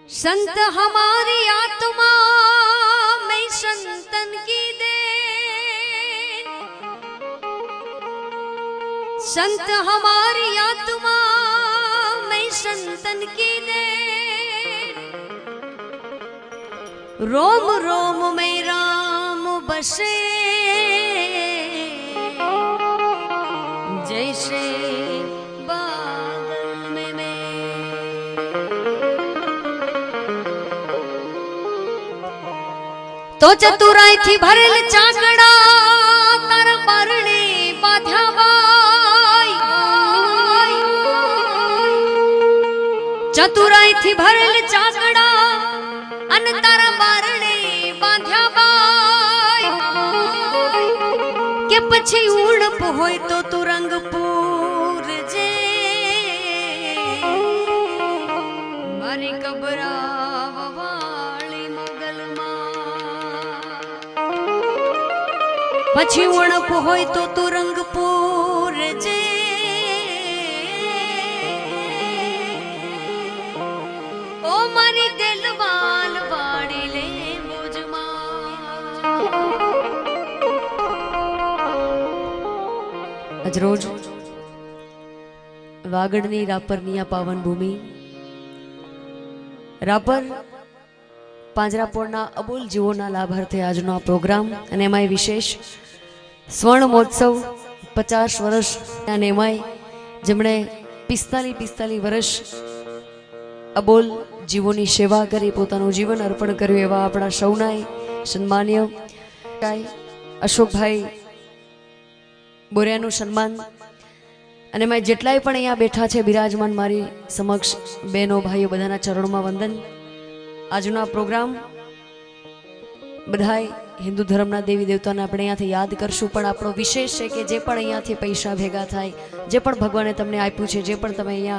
संत हमारी आत्मा में संतन की दे, संत हमारी आत्मा में संतन की दे, रोम रोम में राम बसे जैसे बादल में मैं। तो चतुराई थी भरेल चाकड़ा तार परणे बाध्या बाई, चतुराई थी भरेल चाकड़ा अन तारा परणे बाध्या बाई, के पछी उड़प होय तो तू रंग पूर जे मारी कबराव वाली मोगल पछी उड़प होय तो तू रंगपुर जे ओ मारी दिलवाल वाड़ी ले मुझमा। आज रोज वागड़नी रापरनी आ पावन भूमि रापर પાંજરાપોળના અબોલ જીવોના લાભાર્થે આજનો આ પ્રોગ્રામ અને એમાંય વિશેષ સ્વર્ણ મહોત્સવ 50 વર્ષ અને એમાંય જેમણે 45 વર્ષ અબોલ જીવોની સેવા કરી પોતાનું જીવન અર્પણ કર્યું એવા આપણા સૌનાય સન્માનીય અશોકભાઈ બોરિયાનું સન્માન અને એમાં જેટલાય પણ અહીંયા બેઠા છે બિરાજમાન મારી સમક્ષ બહેનો ભાઈઓ બધાના ચરણોમાં વંદન। આજનો પ્રોગ્રામ બધાય હિન્દુ ધર્મના દેવી દેવતાને આપણે અહીંયાથી યાદ કરશું, પણ આપણો વિશેષ છે કે જે પણ અહીંયાથી પૈસા ભેગા થાય, જે પણ ભગવાને તમને આપ્યું છે, જે પણ તમે અહીંયા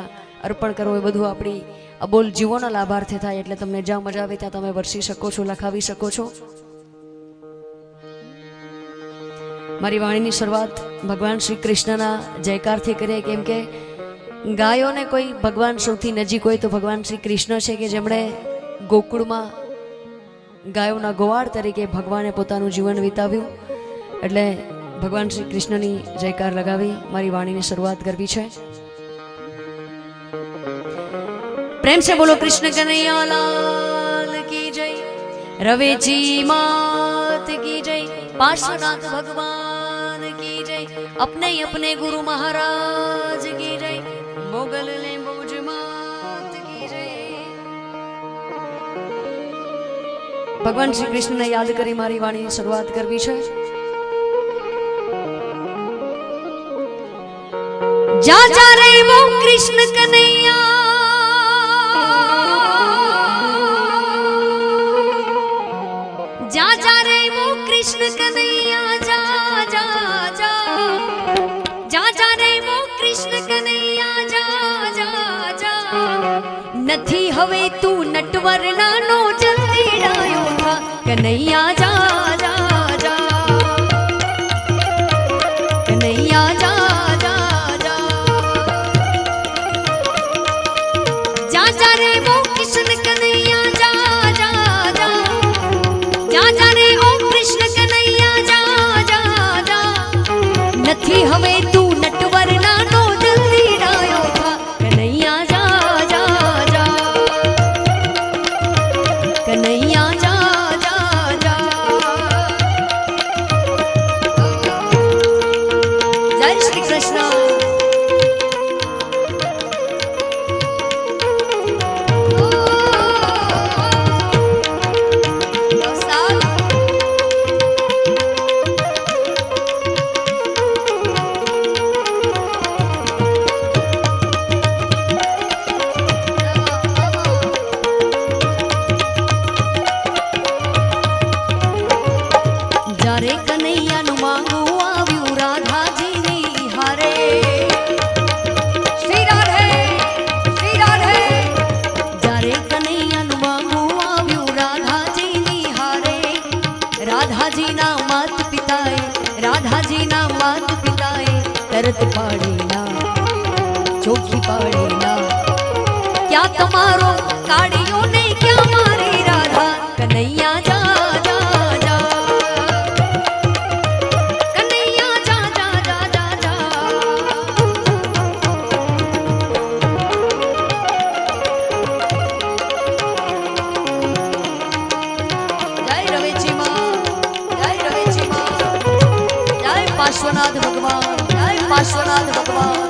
અર્પણ કરો એ બધું આપણી અબોલ જીવોના લાભાર્થે થાય, એટલે તમને જ્યાં મજા આવે ત્યાં તમે વરસી શકો છો, લખાવી શકો છો। મારી વાણીની શરૂઆત ભગવાન શ્રી કૃષ્ણના જયકારથી કરીએ, કેમ કે ગાયોને કોઈ ભગવાન સૌથી નજીક હોય તો ભગવાન શ્રી કૃષ્ણ છે કે જેમણે ગોકુળમાં ગાયોના ગોવાળ તરીકે ભગવાને પોતાનું જીવન વિતાવ્યું, એટલે ભગવાન શ્રી કૃષ્ણની જયકાર લગાવી મારી વાણીની શરૂઆત કરવી છે। પ્રેમ से बोलो कृष्ण कन्हैया लाल की जय, रवेची मात की जय, पार्श्वनाथ भगवान की जय, अपने अपने गुरु महाराज की जय, मोगल ले बोझ मात की जय। भगवान श्री कृष्ण ने याद करी मारी वाणी शुरुआत करवी छे। जा जा रे वो कृष्ण कन्हैया, जा जा रे वो कृष्ण कन्हैया, जा जा जा, जा जा रे वो कृष्ण कन्हैया, जा जा जा, नथी हवे तू नटवर नानो जल्दी डायो था कन्हैया, जा जा जा, कन्हैया जा जा जा, जा जा रे वो कृष्ण कन्हैया, जा जा जा, जा जा रे ओ कृष्ण कन्हैया, जा जा जा, नथी हवे तू नटवर नानो जल्दी डायो था कन्हैया, जा जा जा, कन्हैया जा जा जा। जय श्री कृष्ण। जारे कन्हैया नु मांगू आव्यू राधाजी नी हारे, श्री राधे श्री राधे। जारे कन्हैया नु मांगू आव्यू राधाजी नी हारे, राधाजी ना मात पिताए, राधाजी ना मात पिताए तरत पाड़े ना चोखी पाड़े ना, क्या તમારો કાળિયો ને पार्श्वनाथ भगवान, जय पार्श्वनाथ भगवान।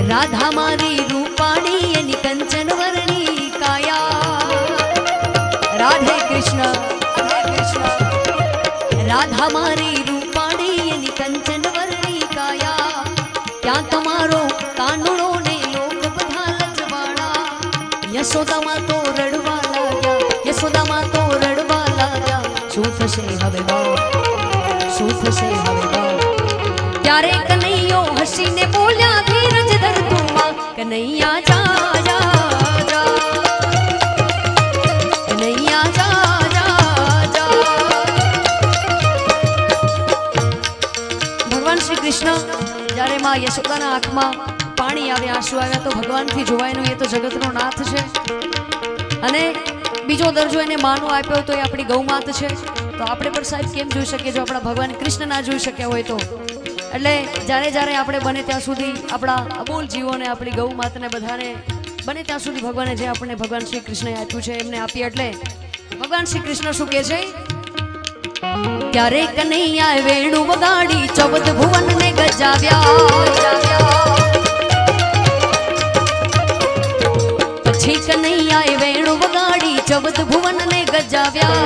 राधा मारी रूपाणी एनी कंचन वर्णी काया। राधे कृष्ण राधा मारी रूपाणी एनी कंचन वर्णी काया। क्या तमारो कानूनो ने लोक बधा लजवाड़ा। यशोदा मां तो रड़वा लाग्या, यशोदा मां तो रड़वा लाग्या। શું થશે હવે બાપ, શું થશે હવે બાપ। ત્યારે કનૈયો હસીને બોલ્યા ધીરજ ધર તું માં, કનૈયા જા જા જા, કનૈયા જા જા જા। ભગવાન શ્રી કૃષ્ણ જ્યારે માં યશોદાના આંખમાં પાણી આવે, આંસુ આવ્યા તો ભગવાનથી જોવાયનું એ તો જગતનો નાથ છે। અને બીજો દરજ્જો એને માનો આપ્યો તો એ આપણી ગૌમાત છે। તો આપણે પણ સાહેબ કેમ જોઈ શકીએ જો આપણા ભગવાન કૃષ્ણ ના જોઈ શક્યા હોય તો। એટલે જ્યારે જ્યારે આપણે બને ત્યાં સુધી આપણા અબોલ જીવોને, આપણી ગૌ માતાને બધાને બને ત્યાં સુધી ભગવાને જે આપણને ભગવાન શ્રી કૃષ્ણએ આપ્યું છે એમને આપીએ। એટલે ભગવાન શ્રી કૃષ્ણ શું કહે છે? ત્યારે કનૈયાએ વેણુ વગાડી 14 ભુવનને ગજાવ્યા। પછી કનૈયાએ વેણુ વગાડી 14 ભુવનને ગજાવ્યા।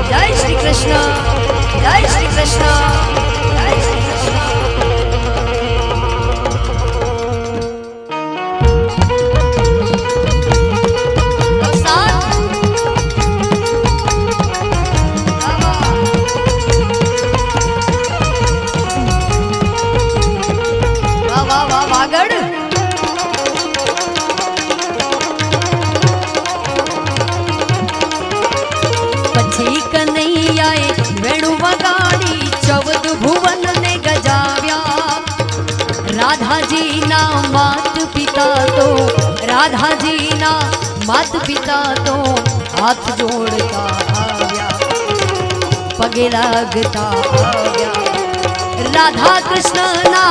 જય શ્રી કૃષ્ણ, जय श्री कृष्ण, जय श्री कृष्ण। वाह वाह वाह वागड़। पछी कन्हैयाए वेणु वगाड़ी 14 भुवन ने गजाव्या। राधाजी ना मात पिता तो, राधाजी ना मात पिता तो हाथ जोड़ता आव्या, पगे लागता आव्या। राधा कृष्ण ना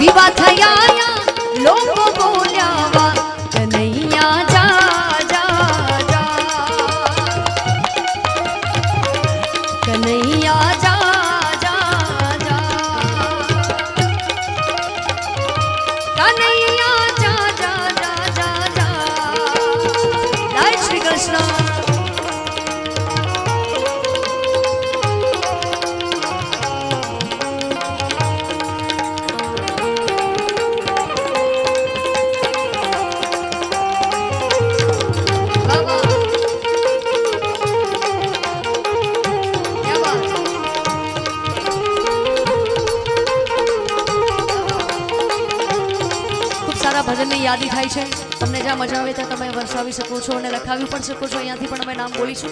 विवाह थया, लोको बोल्या वा कन्हैया जा जा जा, कन्हैया जा जा जा, कन्हैया जा जा जा जा जा। जय श्री कृष्ण। ભજનની યાદી થાય છે તમને જ્યાં મજા આવે ત્યાં તમે વરસાવી શકો છો અને લખાવી પણ શકો છો। અહીંયાથી પણ અમે નામ બોલીશું।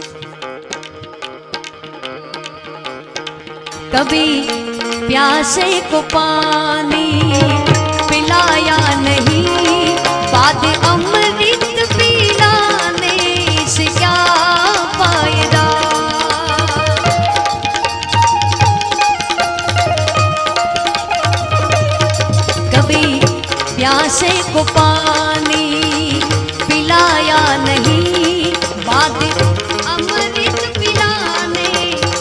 कभी प्यासे को पानी पिलाया नहीं, बाद अमृत पिलाने से क्या फायदा। कभी प्यासे को पानी पिलाया नहीं, बाद अमृत पिलाने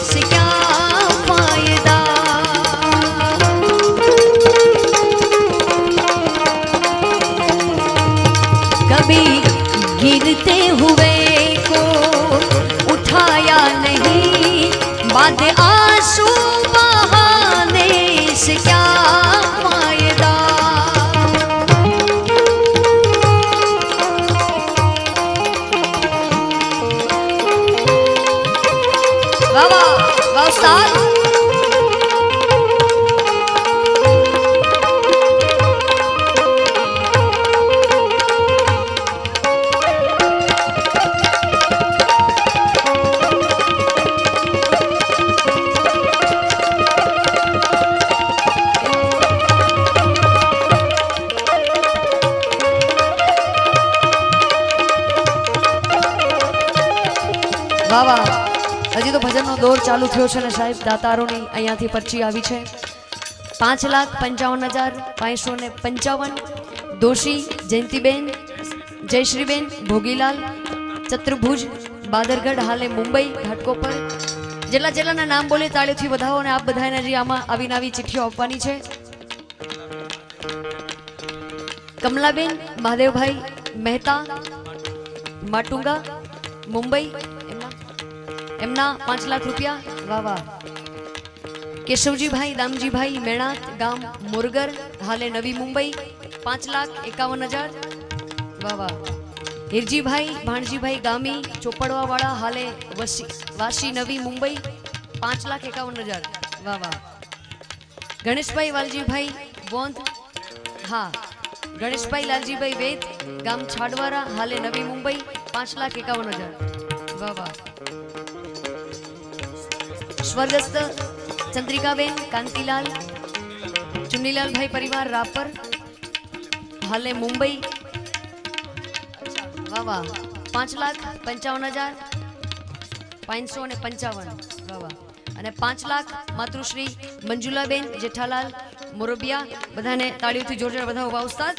से क्या फायदा। कभी गिरते हुए को उठाया नहीं, बाद आंसू बहाने से क्या फायदा। તો ભજનનો દોર ચાલુ થયો છે ને સાહેબ દાતારોની અહીંયાથી પરચી આવી છે 5,55,555 દોશી જયંતિબેન જયશ્રીબેન ભોગીલાલ ચતુર્ભુજ બાદરગઢ હાલે મુંબઈ ઘાટકોપર જેટલા જેટલાના નામ બોલે તાળીઓથી વધાવો અને આપ બધાને જે આમાં આવીને આવી ચિઠ્ઠીઓ આપવાની છે કમલાબેન મહાદેવભાઈ મહેતા માટુંગા મુંબઈ એમના 5 લાખ રૂપિયા વાહ વાહ કેશવજીભાઈ દામજીભાઈ મેણાત ગામ મોરગર હાલે નવી મુંબઈ 5,51,000 વાહ વાહ હિરજીભાઈ ભાણજીભાઈ ગામી ચોપડવાવાળા હાલે વાસી નવી મુંબઈ 5,51,000 વાહ વાહ ગણેશભાઈ વાલજીભાઈ વોંધ હા ગણેશભાઈ લાલજીભાઈ વેદ ગામ છાડવારા હાલે નવી મુંબઈ 5,51,000 વાહ વાહ સ્વર્ગસ્થ ચંદ્રિકાબેન કાંતિલાલ ચુન્નીલાલભાઈ પરિવાર રાપર હાલે મુંબઈ વાહ વાહ 5,55,555 વાહ વાહ અને 5 લાખ માતૃશ્રી મંજુલાબેન જેઠાલાલ મોરબિયા બધાને તાળીઓથી જોરદાર બધા ઉભા ઉસ્તાદ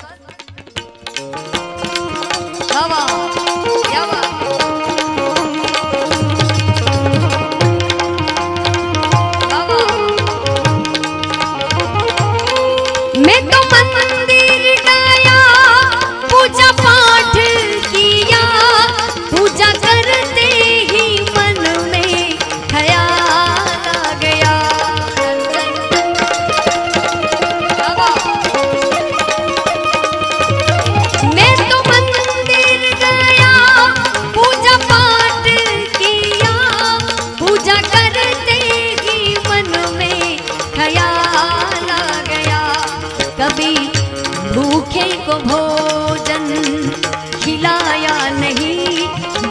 વાહ વાહ યા વાહ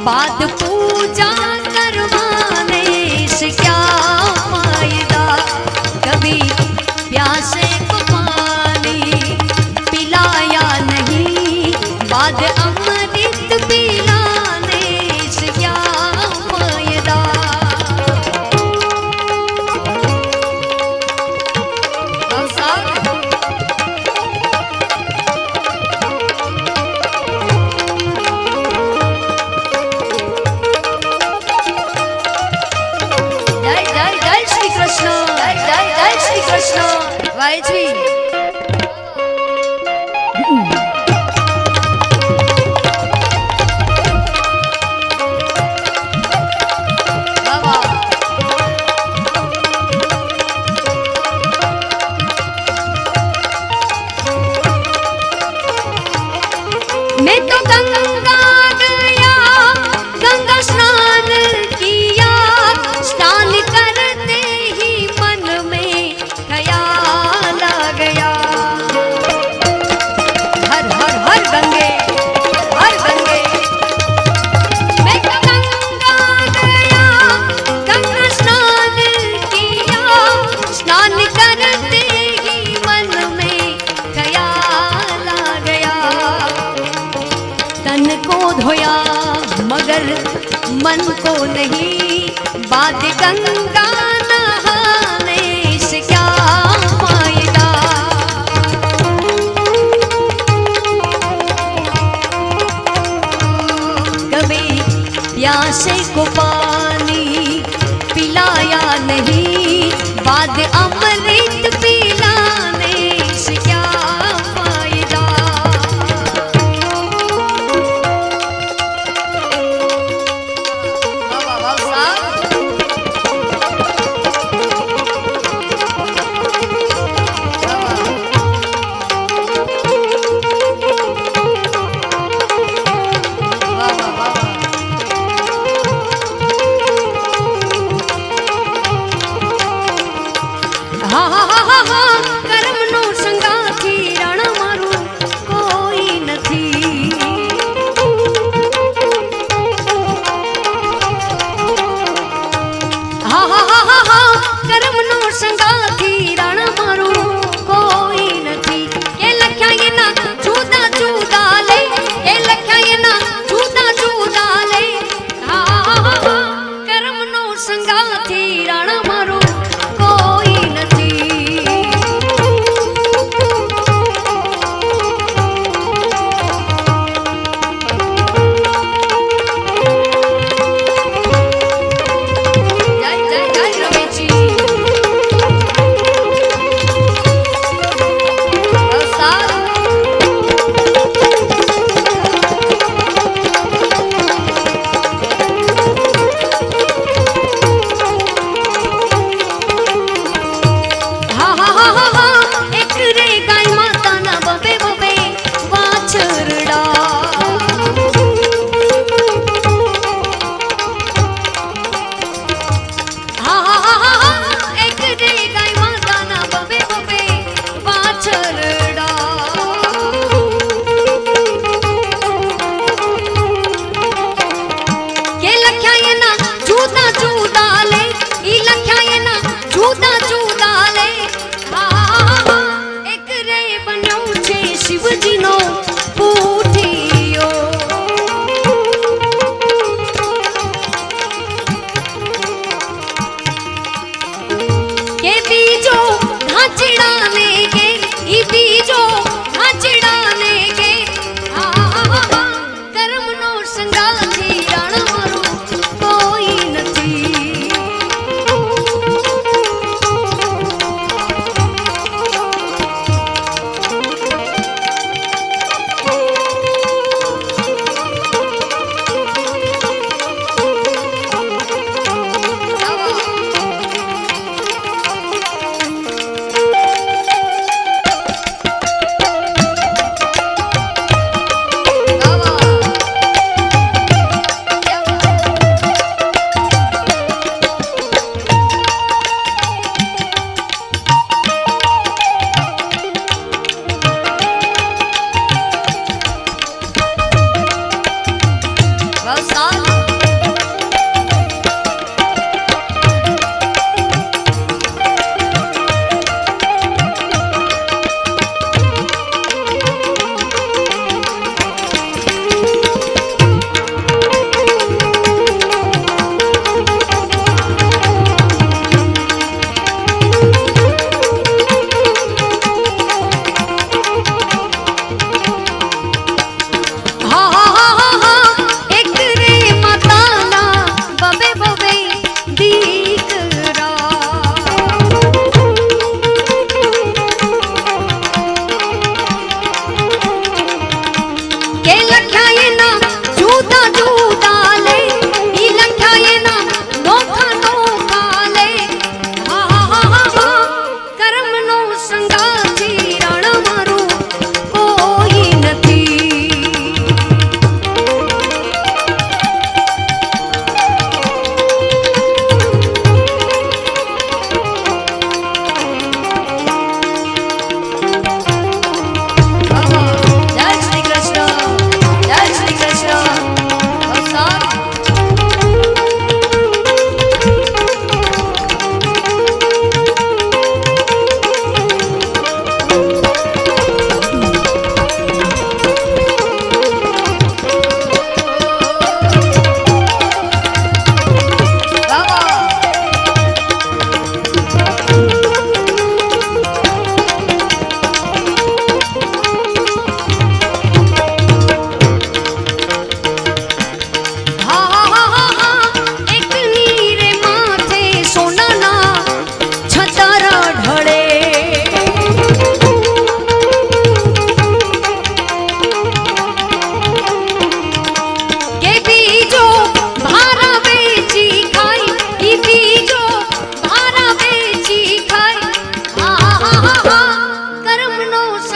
बाद पूजा करवाने से क्या फायदा कभी प्यासे को पानी पिलाया नहीं बाद अमृत पिलाने से क्या फायदा मैं तो गंगा गया गंगा स्नान किया स्नान करते ही मन में ख्याल आ गया हर हर हर गंगे मैं तो गंगा गया गंगा स्नान किया स्नान करते ही मन में ख्याल आ गया तन को धोया मगर मन को नहीं बाद गंगा नहाने से क्या फायदा कभी प्यासे को पानी पिलाया नहीं बाद अमृत पिलाने से क्या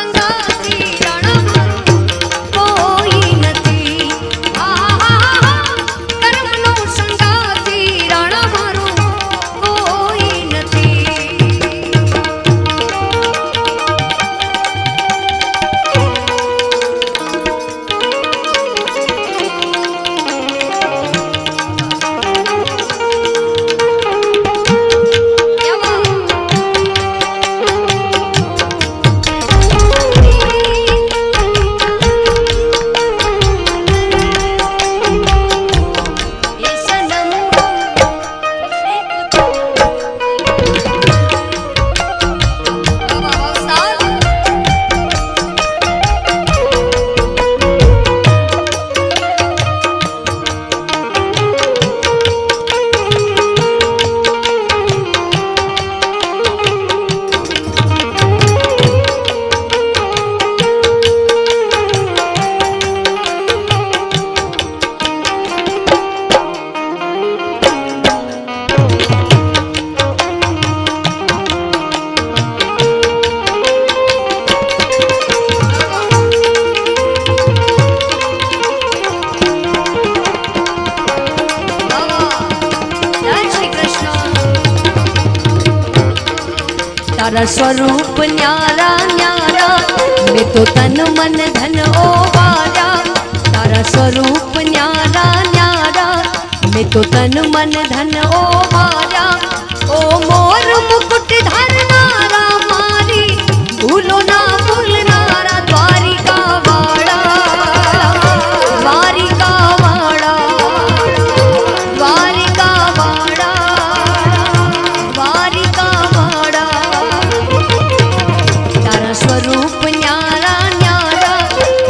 સંગાતી રણ મારો કોઈ નથી. કર્મનો સંગાતી રણ મારો કોઈ નથી. तारा स्वरूप न्यारा न्यारा मैं तो तन मन धन ओ वारा. तारा स्वरूप न्यारा न्यारा मैं तो तन मन धन ओ वारा. ओ मोर मुकुट धरनारा मारी भूलो ना भूलनारा. द्वारिका वाड़ा द्वारिका वाड़ा द्वारिका वाड़ा द्वारिका वाड़ा. तारा स्वरूप न्यारा न्यारा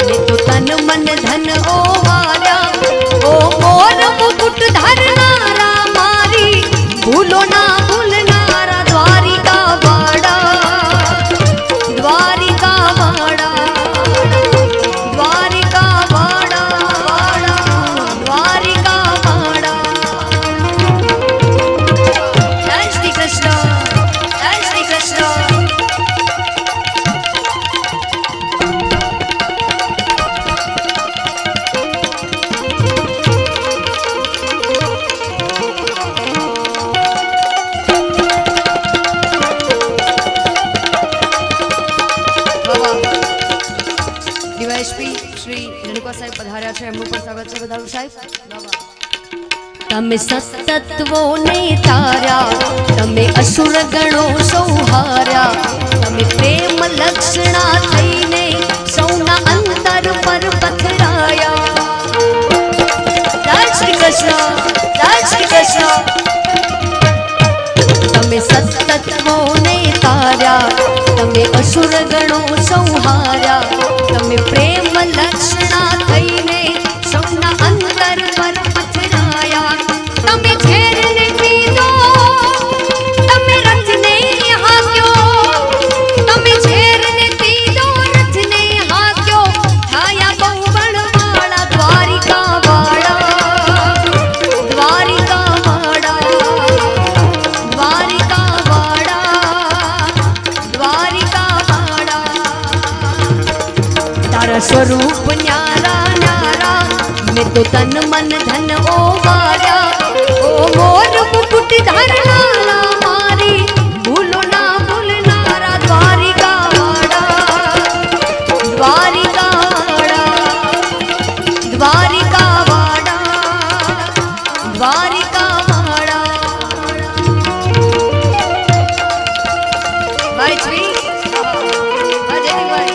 मैं तो तन मन धन ओ वारा. ओ मोर मुकुट धरनारा मारी भूलो ना भूलनारा. द्वारिका वाड़ा द्वारिका वाड़ा द्वारिका वाड़ा वाड़ा द्वारिका वाड़ा. जय श्री कृष्ण जय श्री कृष्ण. ડીવાયએસપી શ્રી રેણુકા સાહેબ પધાર્યા છે, એમનું પણ સ્વાગત છે. બધાનું સાહેબ તમે સતત્વોને તાર્યા, તમે અસુર ગણો સૌહાર્યા. તમે પ્રેમ લક્ષણા થઈને સૌના અંતર પર પથરાયા. જય શ્રી કૃષ્ણ જય શ્રી કૃષ્ણ. તમે સતત્વોને તાર્યા, તમે અસુર ગણો સૌહાર્યા. તમે પ્રેમ લક્ષણા થઈને સૌના અંતર પર પથરાયા. તમે ઝેરને પીધો, તમે રથને હાક્યો. તમે ઝેરને પીધો, રથને હાક્યો. થાયા બહુ બળવાળા. દ્વારિકા વાળા દ્વારિકા વાળા દ્વારિકા વાળા દ્વારિકા વાળા. तारा स्वरूप न्यारा न्यारा मैं तो तन मन धन ओ वारा. ओ मोर मुकुट धरनारा मारी भूलो ना भूलनारा. द्वारिका वाड़ा द्वारिका वाड़ा द्वारिका वाड़ा द्वारिका वाड़ा. भाई श्री अजय भाई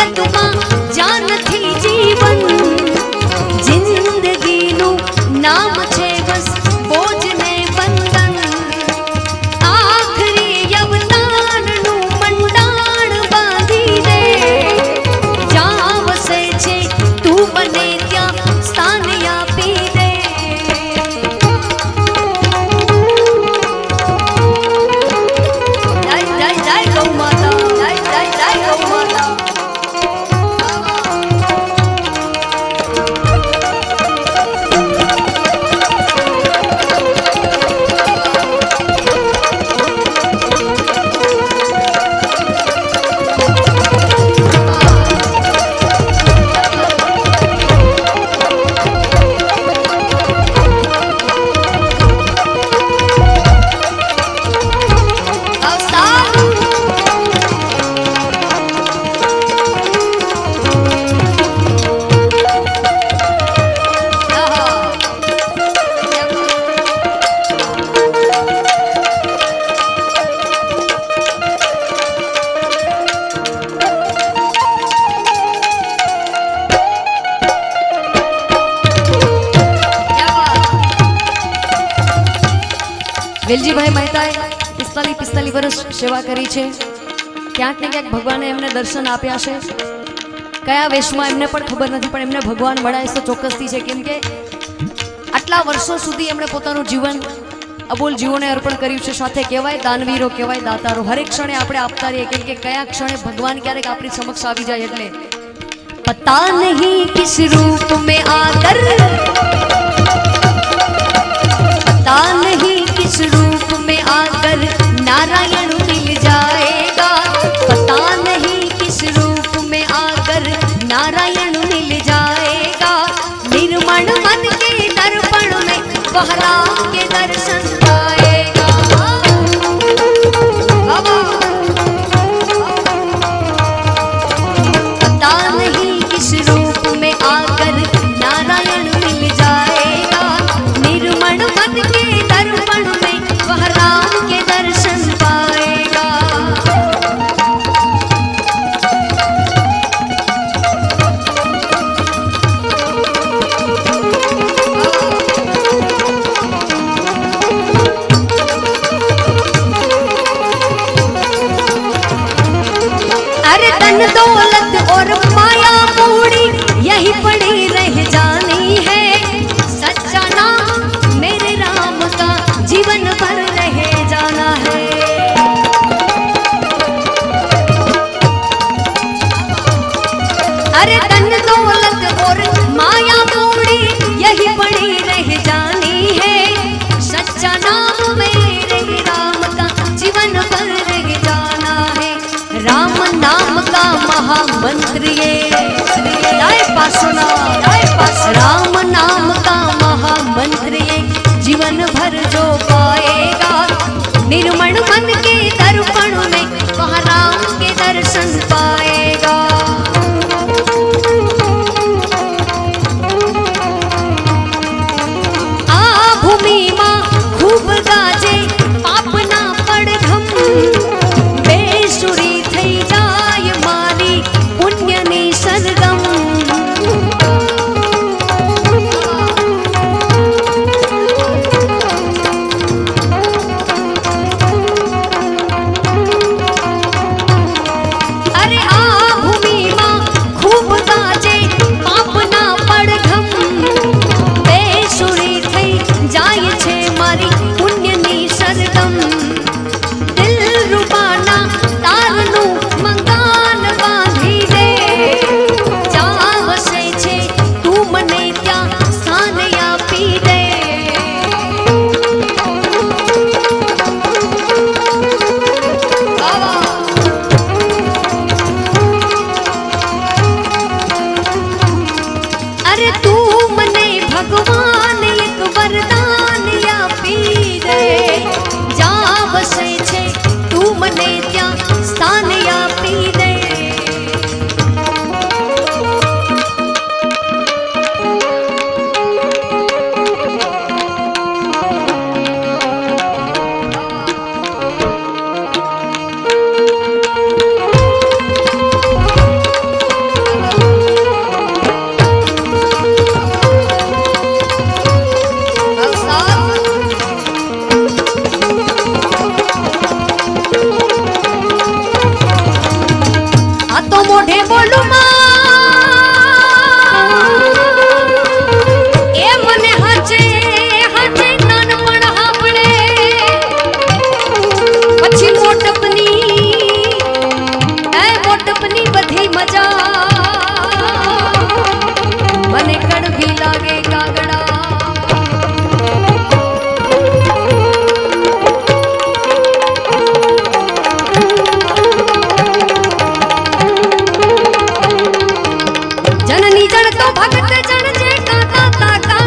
હકીકતમાં જાન થી જીવન જિંદગીનું નામ છે બસ બોજને બંધન આખરી અવતારનું મંડાણ બાંધી દે જ્યાં વસે છે તું બને ત્યાં સ્થાન આપી દે જય જય જય ગૌ માતા જય જય જય ગૌ માતા વેલજીભાઈ મહેતાએ 45 વર્ષ સેવા કરી છે ક્યાંક ને ક્યાંક ભગવાને એમને દર્શન આપ્યા છે કયા વેશમાં એમને પણ ખબર નથી પણ એમને ભગવાન મળ્યા તો ચોક્કસથી છે કેમ કે આટલા વર્ષો સુધી એમણે પોતાનું જીવન અબોલ જીવોને અર્પણ કર્યું છે સાથે કહેવાય દાનવીરો કહેવાય દાતારો હરેક ક્ષણે આપણે આપતા રહીએ કેમ કે કયા ક્ષણે ભગવાન ક્યારેક આપણી સમક્ષ આવી જાય એટલે પતા નહીં કિસ રૂપ મેં આકર पता नहीं किस रूप में आकर नारायण मिल जाएगा पता नहीं किस रूप में आकर नारायण मिल जाएगा निर्मल मन के दर्पण में वह राम के दर्शन पाएगा पता नहीं किस रूप में आकर नारायण मिल जाएगा निर्मल मन के दर्पण में वह राम के दर्शन पाएगा अरे धन दौलत और माया मूड़ी यही पड़ी रह जानी है सच्चा नाम मेरे राम का जीवन भर रह जाना है अरे धन दौलत और माया मूड़ी यही पड़ी रह जानी है सच्चा नाम मेरे राम का जीवन भर रह जाना है राम नाम का महामंत्र ये राम नाम का महामंत्र ये जीवन भर जो पाएगा निर्मल मन के दर्पण में वह राम के दर्शन पाएगा મોઢે બોલું એ મને હાચે હાચે નાનપણ હાંભળે પછી મોટપની બધી મજા મને કડવી લાગે કાગડા જનની જણ તો ભગત જણ જે કાકા કાકા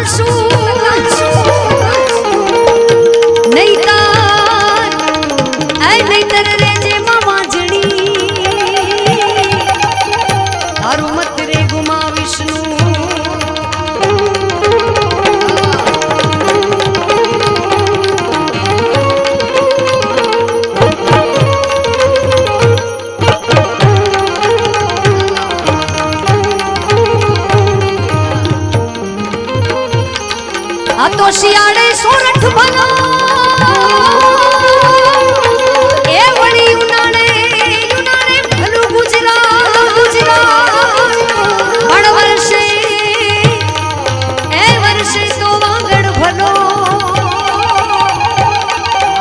નહીતર રે જે મામા જણી તારું મત રે ગુમાવીશનું આ તો શિયાળે સોરઠ ભલો એ વળી ઉનાળે ભલું ગુજરાત પણ વર્ષે તો વાગડ ભલો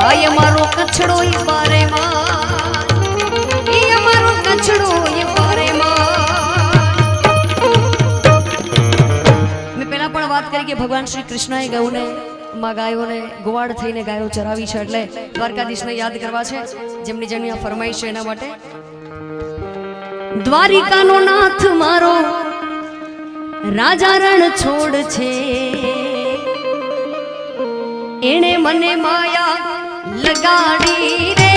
આય મારો કચડો ઈ બારે માં ઈ અમારો કચડો ઈ બારે મેં પહેલા પણ વાત કરી કે ભગવાન શ્રી કૃષ્ણએ ગૌને માં ગાયોને ગોવાડ થઈને ગાયો ચરાવી છે એટલે દ્વારકાધીશને યાદ કરવા છે જેમની જેમની આ ફરમાઈશ છે એના માટે દ્વારિકાનો નાથ મારો રાજા રણ છોડ છે એણે મને માયા લગાડી રે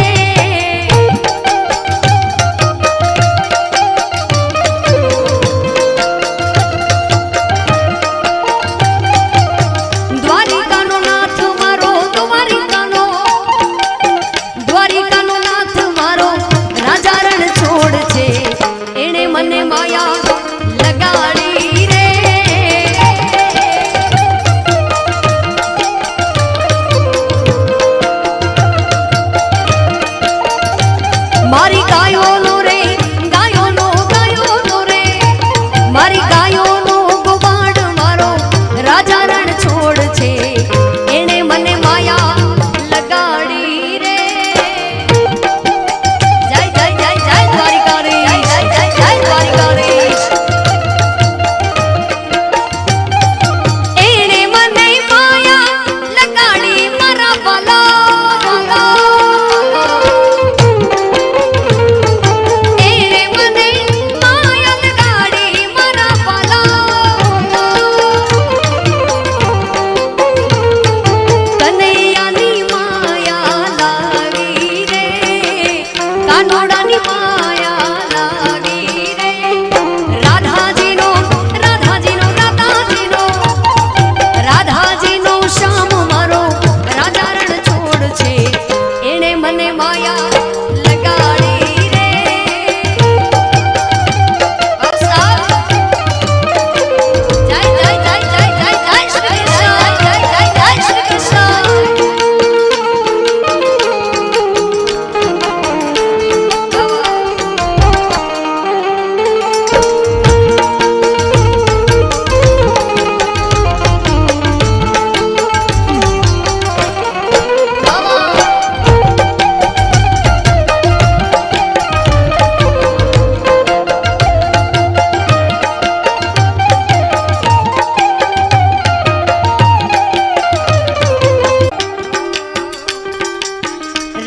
મારી ગાયોનો રે ગાયોનો રે મારી ગાયોનો ગોવાડ મારો રાજા રણ છોડ છે એણે મને માયા લગાડી રે જય જય જય જય દ્વારિકાધીશ જય જય દ્વારિકાધીશ એણે મને માયા લગાડી મારા વાલા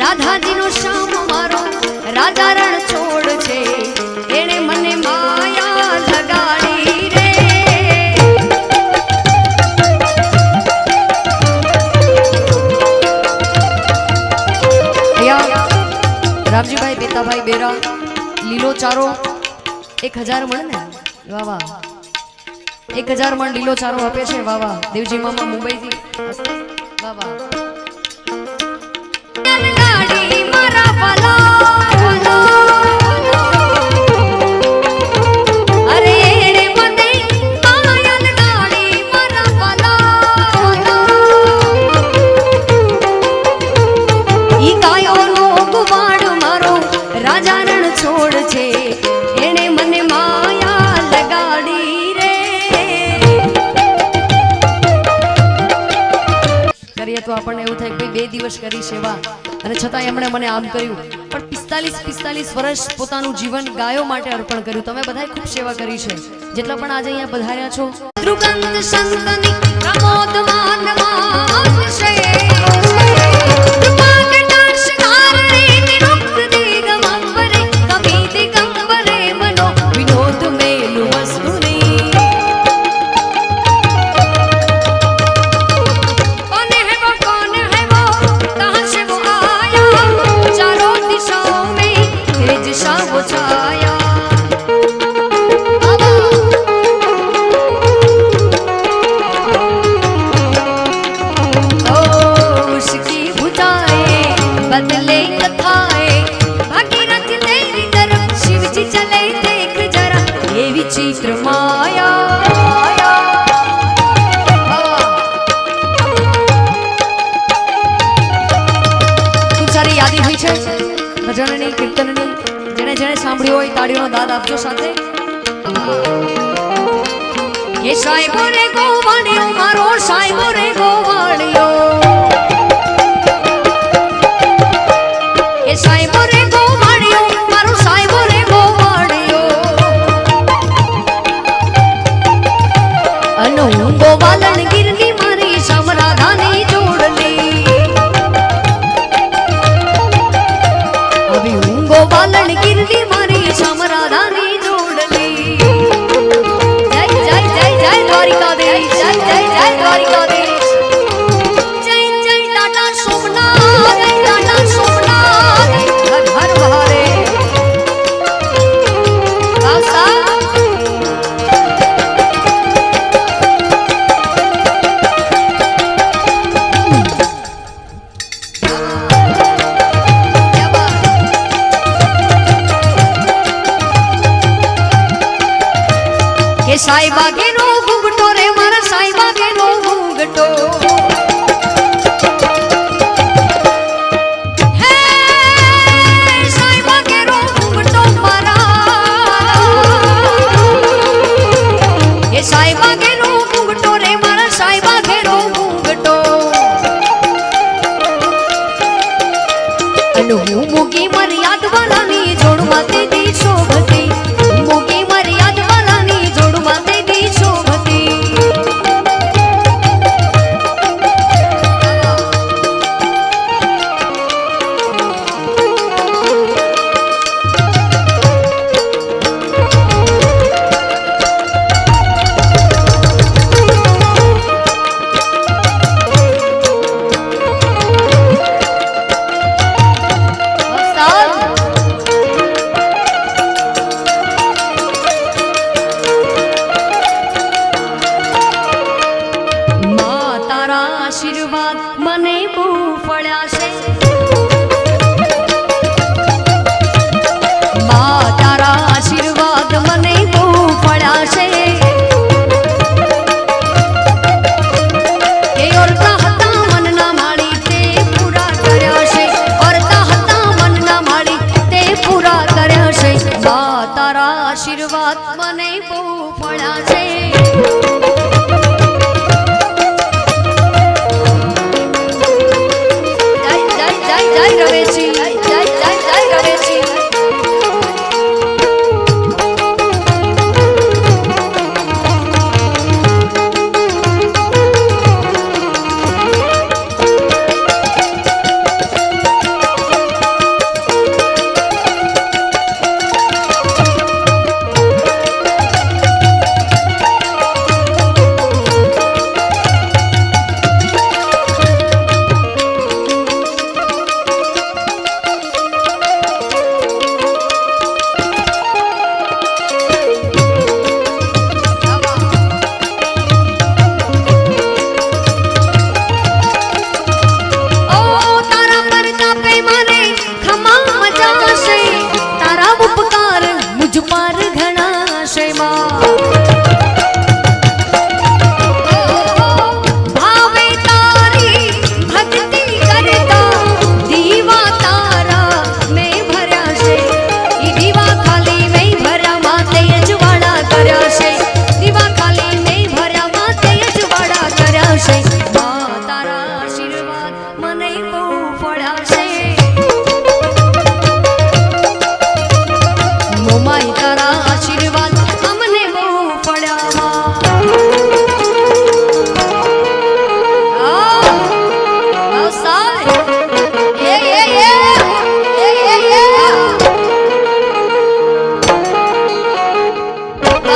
રાધાજીનો શ્યામ મારો રાજા રણ છોડ છે એણે મને માયા લગાડી રે રામજીભાઈ બેતાભાઈ બેરા લીલો ચારો 1000 મણ ને વાહ વાહ 1000 મણ લીલો ચારો આપે છે વાહ વાહ દેવજી મામા મુંબઈથી વાહ વાહ રાજા રણ છોડ છે એને આપણને એવું થાય કે ભાઈ 2 દિવસ કરી સેવા અને છતાં એમણે મને આમ કર્યું, પણ 45 વર્ષ પોતાનું જીવન ગાયો માટે અર્પણ કર્યું. તમે બધાએ ખૂબ સેવા કરી છે, જેટલા પણ આજે અહીંયા પધાર્યા છો. દૃગંધ સંતની પ્રમોદ માનવાન છે, વિચિત્ર માયા. ખૂબ સારી યાદી હોય છે ભજનની, કીર્તનની. જેને જેને સાંભળ્યું હોય તાળીઓનો દાદ આપજો સાથે. એ સાહેબો રે ગોવાણિયો, મારો સાહેબો રે ગોવાણિયો, એ સાહેબો રે ગોવાણિયો, મારો સાહેબો રે ગોવાણિયો. અનો ગોવાલણ ગીરની મારી સમરાધાની જોડલી, હવે હું ગોવાલણ ગીરની મારી સમરાધાની જોડલી. જય જય જય જય દ્વારિકાધીશ, જય જય જય દ્વારિકાધીશ, જય જય ટાટા સોમનાથ, જય ટાટા સોમનાથ, હર હર મહાદેવ. કે સાઈબા કેનો ઘૂંઘટો રે, મારા સાઈબા કેનો ઘૂંઘટો, હે સાઈબા કેનો ઘૂંઘટો મારા, કે સાઈબા કેનો ઘૂંઘટો રે, મારા સાઈબા કેનો ઘૂંઘટો. અને હું મૂકી મર્યાદ વાલાની જોડમાં તેદી શોભતી, મૂકી મર્યાદ વાલાની જોડમાં તેદી શોભતી. આશીર્વાદ મને બહુ ફળ્યા છે, મા તારા આશીર્વાદ મને બહુ ફળ્યા છે. એ ઓરતા હતા મનના માળી તે પૂરા કર્યા છે, ઓરતા હતા મનના માળી તે પૂરા કર્યા છે. મા તારા આશીર્વાદ મને બહુ ફળ્યા છે. જય રવેશી, જય જય જય રવેશી. આશીર્વાદ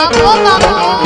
બાપો બાપો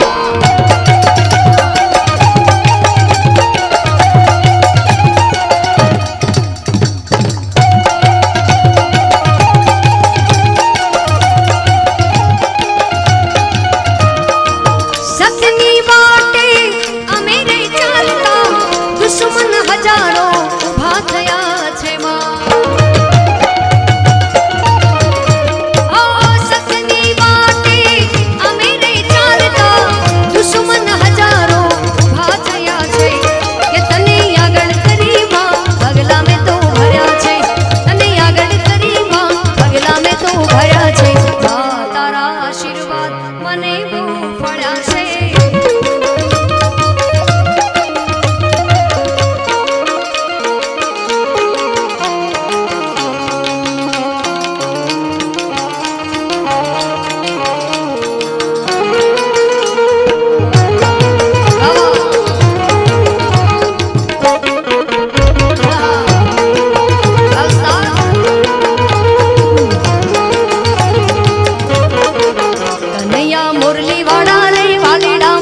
મુરલી વાળા રે વાલીડા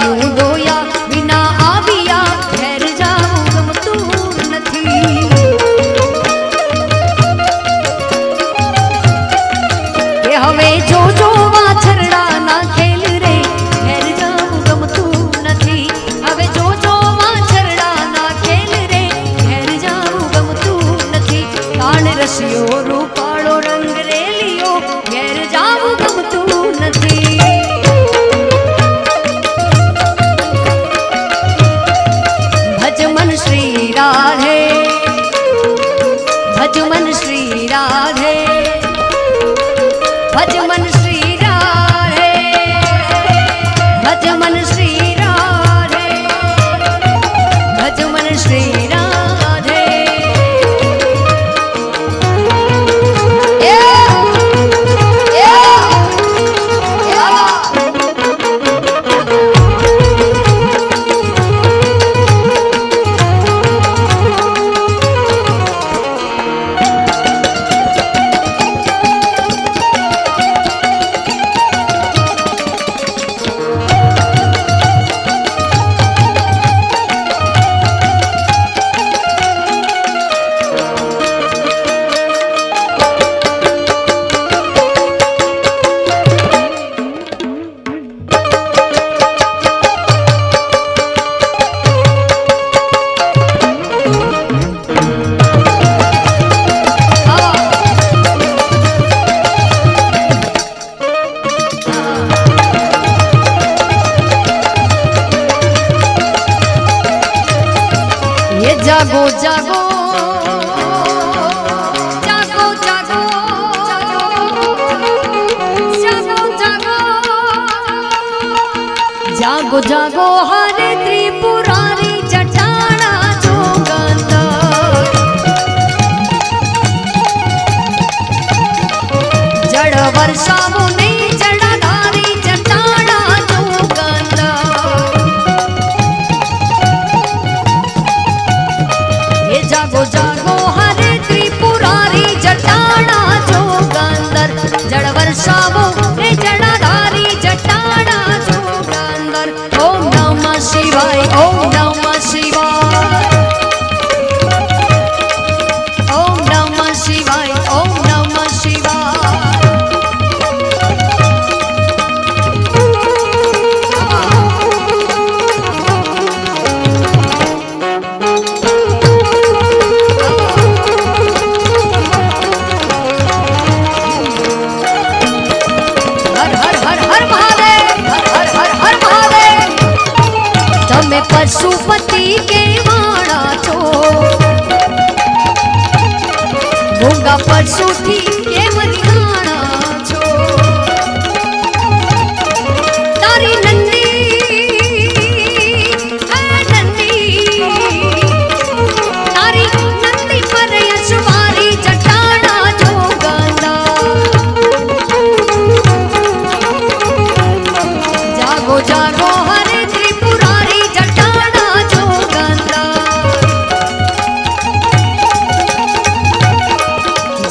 ગાયું દોયા વિના આવ્યા ઘેર જાવું ગમતું નથી. કે હવે જોજો વાછરડા ના ખેલ રે ઘેર જાવું ગમતું નથી. હવે જોજો વાછરડા ના ખેલ રે ઘેર જાવું ગમતું નથી. કાન રસિયો રૂપાળો રંગ રેલિયો ઘેર જાવું ગમતું નથી. ભજમન શ્રી રાધે ભજમન શ્રી રાધે ભજમન શ્રી રાધે ભજમન શ્રી રાધે ભજમન શ્રી રાધે. जागो जागो जागो जागो जागो जागो जागो जागो हरे त्रिपुरारी जटाना जोगंदर. जड़ वर्षावो नहीं जड़ाधारी जटाना जोगंदर. जागो जागो हरे त्रिपुरारी जटाना जोगंदर. जड़ वर्षावो रे जड़ाधारी जटाना जोगंदर. ओम नमः शिवाय ओम नमः शिवाय ओम नमः शिवाय ओम नमः शिवाय. पशुपति के वाणा छो भोगा पशु थी के मरियाणा छो. तारी नंदी तारी नंदी पर यशवारी जटाना जोगंदर. जागो जागो हरे त्रिपुरारी जटाना जोगंदर.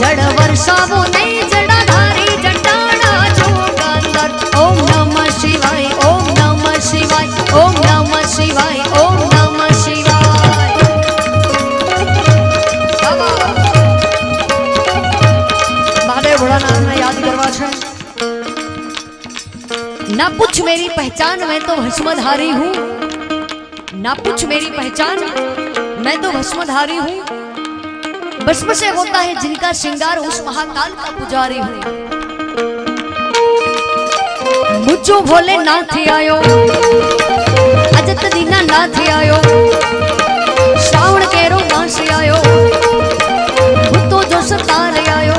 जड़ वर्षावो नहीं जड़ाधारी जटाना जोगंदर. ओम नमः शिवाय ओम नमः शिवाय ओम नमः शिवाय ओम नमः शिवाय. महादेव भोलानाथ ने याद करवा छे. ना पूछ मेरी पहचान मैं तो भस्मधारी हूँ. ना पूछ मेरी पहचान मैं तो भस्मधारी हूँ. भस्म से होता है जिनका श्रृंगार उस महाकाल का पुजारी हूँ. मुझो भोले नाथ आयो अजत दीना नाथ आयो. श्रावण केरो मास आयो भूतो जो सतार आयो.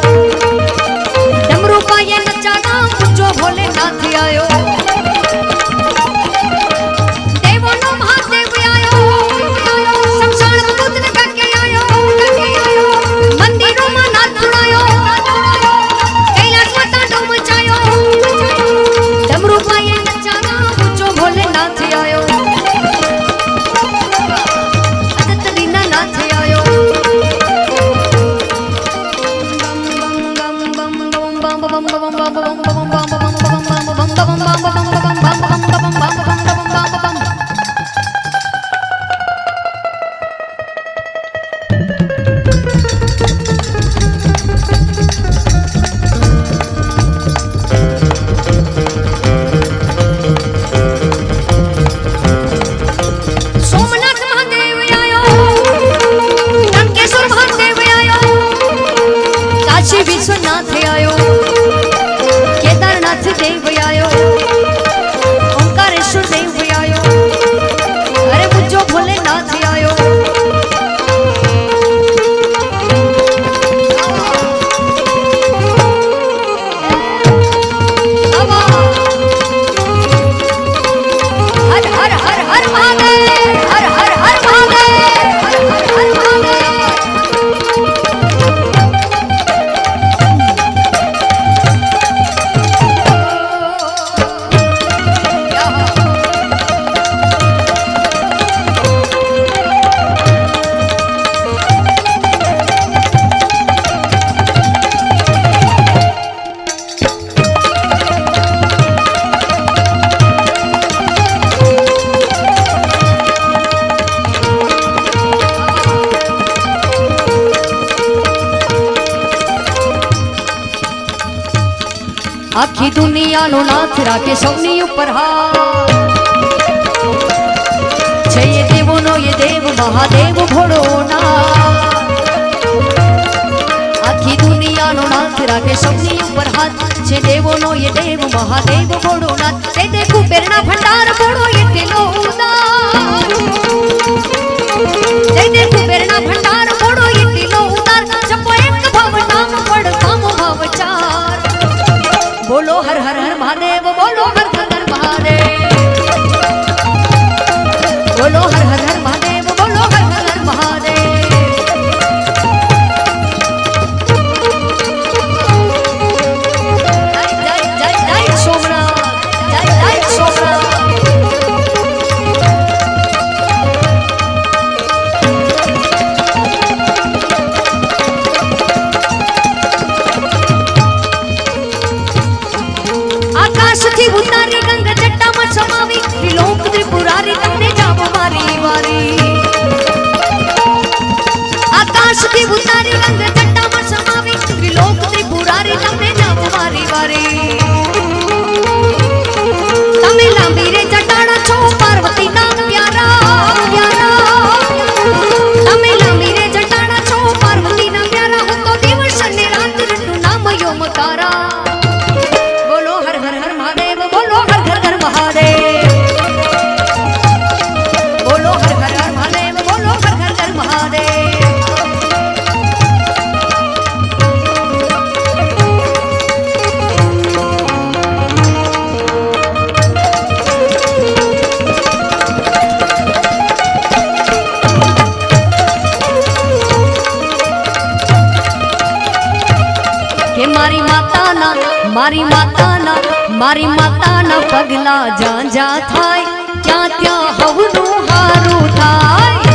डमरू पाए नचाना मुझो भोले नाथ आयो. આખી દુનિયાનો નાથ રાખે સૌની ઉપર હાથ છે એ દેવોનો એ દેવ મહાદેવ ભોળોનાથ આખી દુનિયાનો નાથ રાખે સૌની ઉપર હાથ છે દેવોનો એ દેવ મહાદેવ ભોળોનાથ તે દેખું પેરણા ભંડાર ભોળો એટલો ઉદાર તે દેખું પેરણા ભંડાર ભોળો એટલો ઉદાર જપો એક ભાવ નામ પડ કામ ભાવ ચાર બોલો હર હર હર મહાદેવ બોલો હર હર હર મહાદેવ બોલો હર હર હર મહાદેવ બોલો હર હર હર મહાદેવ જય જય જય જય સોમનાથ જય જય સોમનાથ આકાશથી ઉતારી ગંગ જટામાં સમાવી ત્રિલોક ત્રિપુરારી તમને જાવ મારી વારી આકાશથી ઉતારી ગંગ જટામાં સમાવી ત્રિલોક ત્રિપુરારી તમને જાવ મારી વારી તમે લાંબી રે જટાડા છો પાર્વતી નામ પ્યારા પ્યારા તમે લાંબી રે જટાડા છો પાર્વતી નામ પ્યારા હું તો દિવસ ને રાત રટું નામ યોમકારા બોલો હર હર હર મહાદેવ બોલો હર હર હર મહાદેવ બોલો હર હર હર મહાદેવ બોલો હર હર હર મહાદેવ કે મારી માતાના પગલા જ્યાં જ્યાં થાય ત્યાં ત્યાં હવનું હારું થાય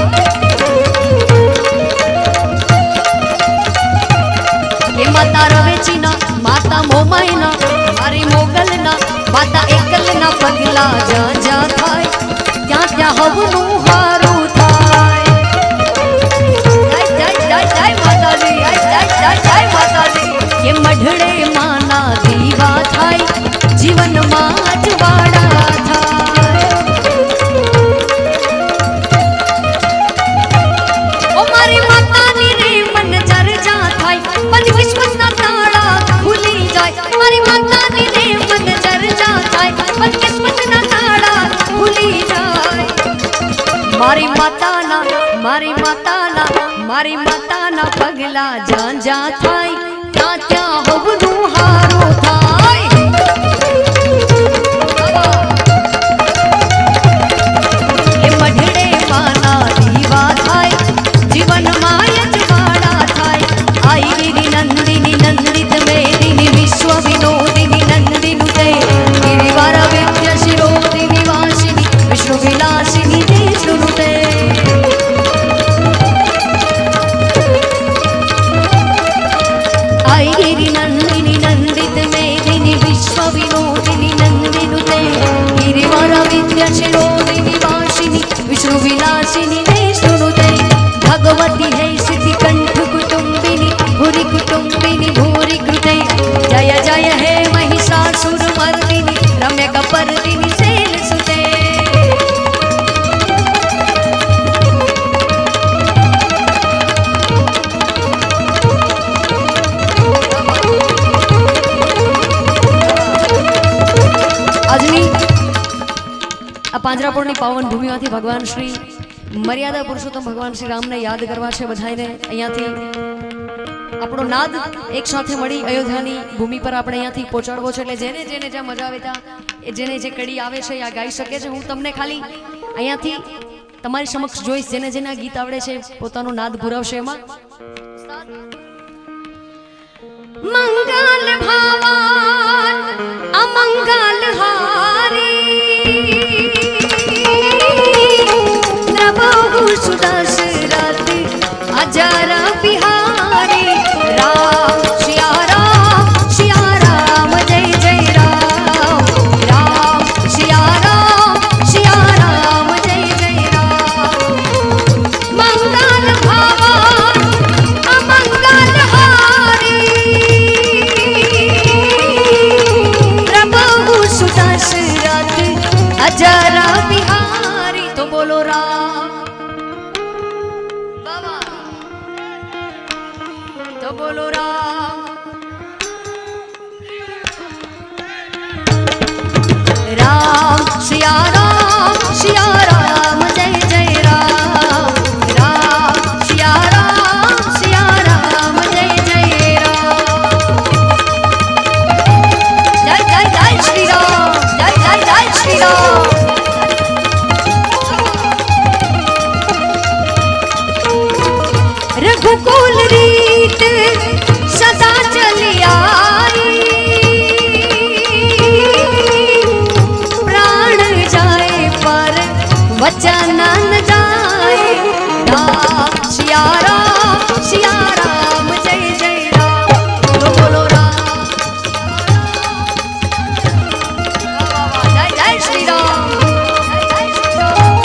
કે માતા રવેચીના માતા મોમાઈના મારી મોગલના માતા એકલના પગલા જ્યાં જ્યાં થાય ત્યાં ત્યાં હવનું હારું થાય જય જય જય જય માતાજી જય જય જય જય માતાજી કે મઢડે માના દીવા થાય જીવનમાં અજવાળા થાય ઓ મારી માતાની રે મન ચર્ચા થાય પંચ કિસ્મતના તાળા ખુલી જાય મારી માતાની રે મન ચર્ચા થાય પંચ કિસ્મતના તાળા ખુલી જાય મારી માતાના પગલા જ્યાં જ્યાં થાય ત્યાં ત્યાં હવનું હારું થાય એ મઢડે માના દીવા થાય જીવનમાં અજવાળા થાય આઈ ગિરી નંદિની નંદિત મેદિની વિશ્વ વિનોદિની નંદિનું તે ગિરિવાર વિદ્ય શિરોદિની વાસિની વિષ્ણુ વિલાસિની દેશનું તે आई गिरी नंदिनी नंदित मेदिनी विश्व विनोदिनी नंदिनुते गिरिवारा विद्या शिरोदिनी वासिनी विष्णु विलासिनी देशनुते भगवती है सिद्धि कंठ कुटुंबिनी भूरि कुटुंबिनी भूरि कृते जय जय हे महिषासुर मर्दिनी रम्य कपर्दिनी सेन सुते આજની આ પાંજરાપોળની પાવન ભૂમિમાંથી ભગવાન શ્રી મર્યાદા પુરુષોત્તમ ભગવાન શ્રી રામને યાદ કરવા છે બધાને અહીંયાથી આપણો નાદ એક સાથે મળી અયોધ્યાની ભૂમિ પર આપણે અહીંયાથી પહોંચાડવો છે એટલે જેને જેને જ્યાં મજા આવે ત્યાં એ જેને જે કડી આવે છે આ ગાઈ શકે છે હું તમને ખાલી અહીંયાથી તમારી સમક્ષ જોઈશ જેને જેને ગીત આવડે છે પોતાનો નાદ પુરાવશે એમાં મંગલ ભાવાન અમંગલ હારી પ્રભુ સુદશરથ અજર બિહારી રામ સિયા રામ જય જય રામ રામ સિયા રામ જય જય રામ મંગલ ભાવાન અમંગલ હારી बोलो राम बाबा, तो बोलो राम। राम सिया राम जय जय राम। राम सिया राम जय जय राम। जय जय जय श्री राम, जय जय जय श्री राम। रघुकुल रीत सदा चली आई, प्राण जाए पर वचन न जाए। राम सिया राम जय जय राम। तो बोलो राम जय जय श्री राम, जय जय श्री राम।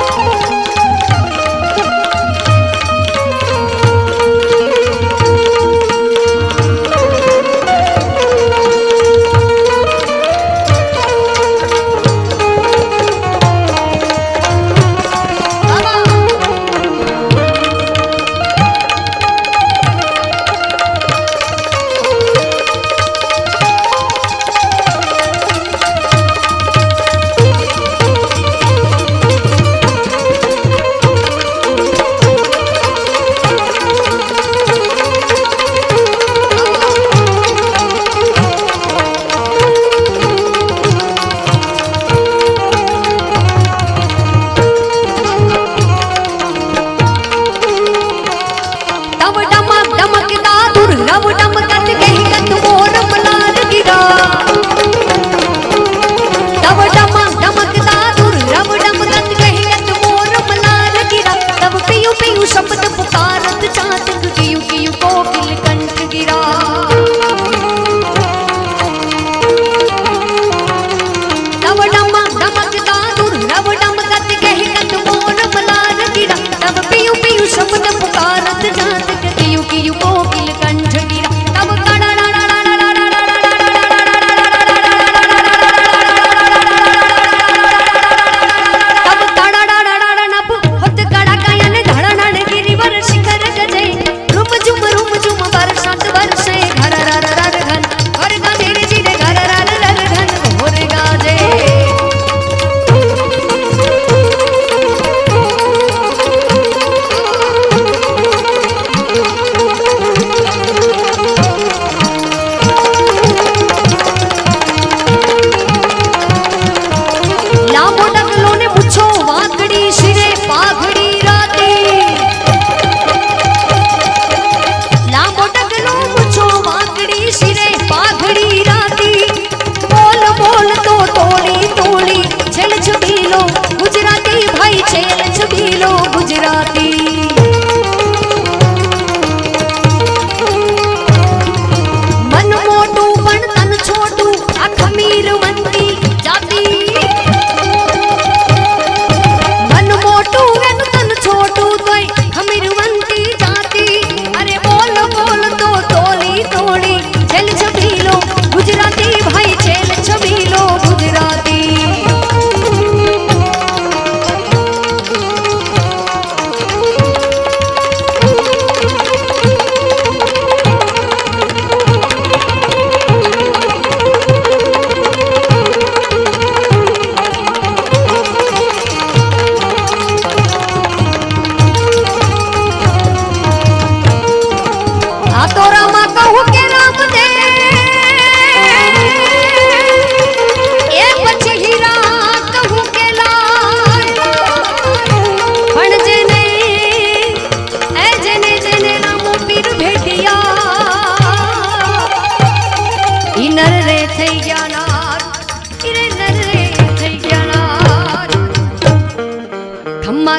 शब्द पुकारत चातक कियु कियु कोकिल कंठ गिरा। तब डमक दादुर रव डमकत कहि कत मोर मलार गिरा। तब पियु पियु शब्द पुकारत चातक कियु कियु कोकिल कंठ गिरा। तब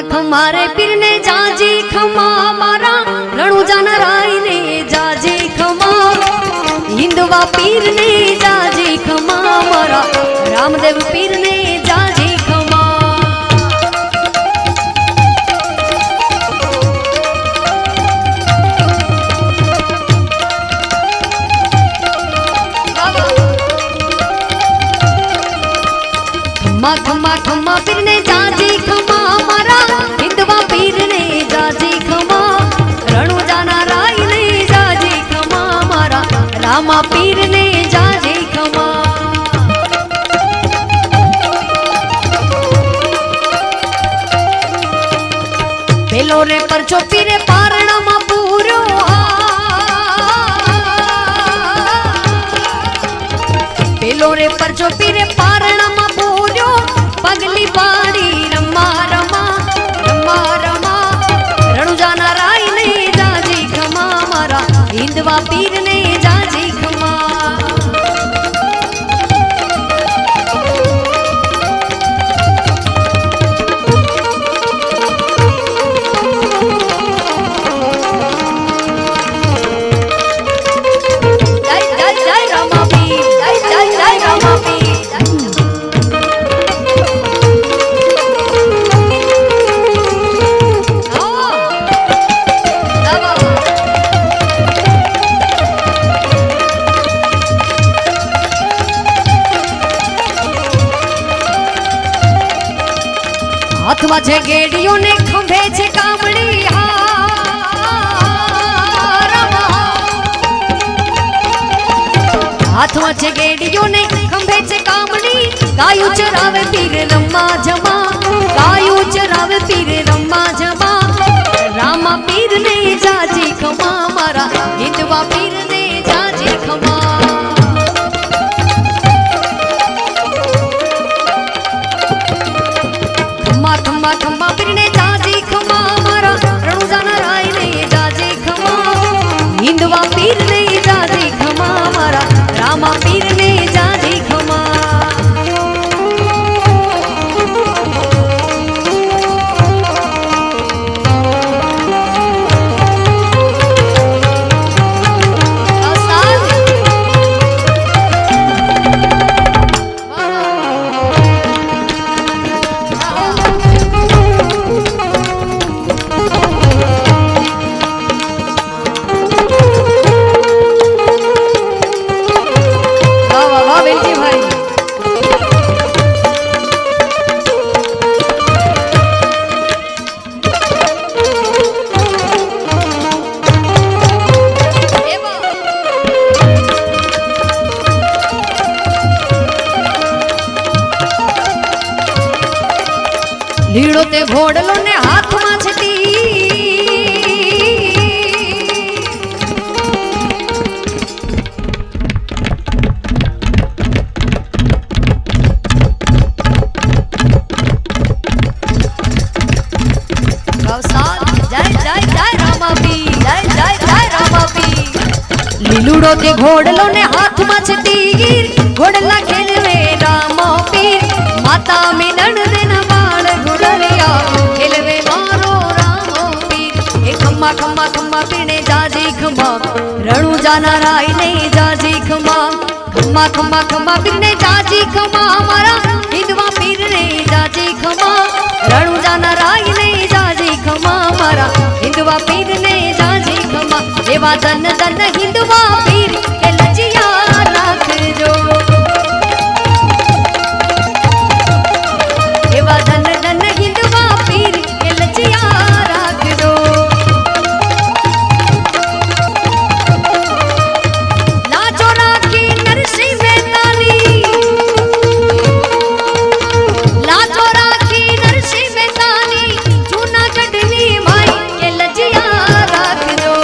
खमारे पीर ने जाजी खमा मारा रणु जाना राय ने जाजी खमा हिंदवा पीर ने जाजी खमा मारा रामदेव पीर ने जाजी खमा। खमा खमा खमा पीर ने जाजी खमा मारा પેલો રે પરચો પીરે પારણામાં પૂરો પેલો રે પરચો પીરે પારણામાં પૂરો પગલી પાડી રમા રમા રમા રમા રણુજાના રાય ને જાજી ખમા મારા હિંદવા પીર ને જાજી ખમા હાથમાં છે ગેડીઓ ને ખંભે છે કામડી હાથમાં છે ગેડીઓ ને ખંભે છે કામડી ગાયું ચરાવે પીર રમ્મા જમા ગાયું ચરાવે પીર રમ્મા જમા રામા પીર ને જાજી ખમા મારા હિંદવા પીર ને જાજી ખમા ખમ્મા ખમ્મા પીરને જાજી ખમા મારા રણુજાના રાય ને જાજી ખમા હિંદવા પીરને જાજી ખમા મારા રામા પીરને જાજી ખમા લીડો તે ઘોડલો ને હાથમાં છે લીલુડો તે ઘોડલો ને હાથમાં છે તીર ઘોડલા ખેલવે રામો પીર માતા મિનણ દેના બાળ ઘોડલિયા ખેલવે મારો રામો પીર એ ખમ્મા ખમ્મા ખમ્મા પીને જાજી ખમા રણુજાના રાય ને જાજી ખમા ખમ્મા ખમ્મા ખમ્મા પીને જાજી ખમા મારા હિંદવા પીર ને જાજી ખમા રણુજાના રાય ને જાજી ખમા મારા હિંદવા પીર ને જાજી ખમા એવા ધન ધન હિંદવા પીર કે લજિયા રાખજો એવા ધન ધન હિંદવા પીર કે લજિયા રાખજો લાજો રાખી નરસિંહ મહેતાની લાજો રાખી નરસિંહ મહેતાની જૂનાગઢની માઈ કે લજિયા રાખજો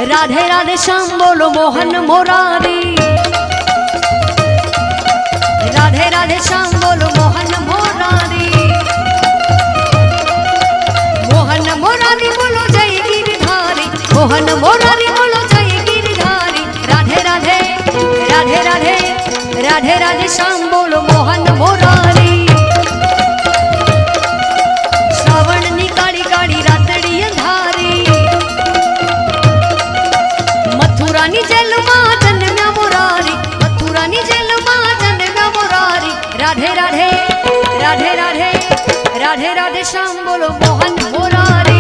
राधे राधे श्याम बोलो मोहन मोरारी, राधे राधे श्याम बोलो मोहन मोरारी, मोहन मोरारी बोलो जय गिरधारी, मोहन मोरारी बोलो जय गिरधारी। राधे राधे राधे राधे राधे राधे श्याम बोलो मोहन मोरारी। श्रावण नी काड़ी काड़ी रातड़ी अंधारी, मथुरानी जेल मां जन्म्या मुरारी, मथुरानी जेल मां जन्म्या मुरारी। राधे राधे राधे राधे राधे राधे श्याम बोलो मोहन मुरारी।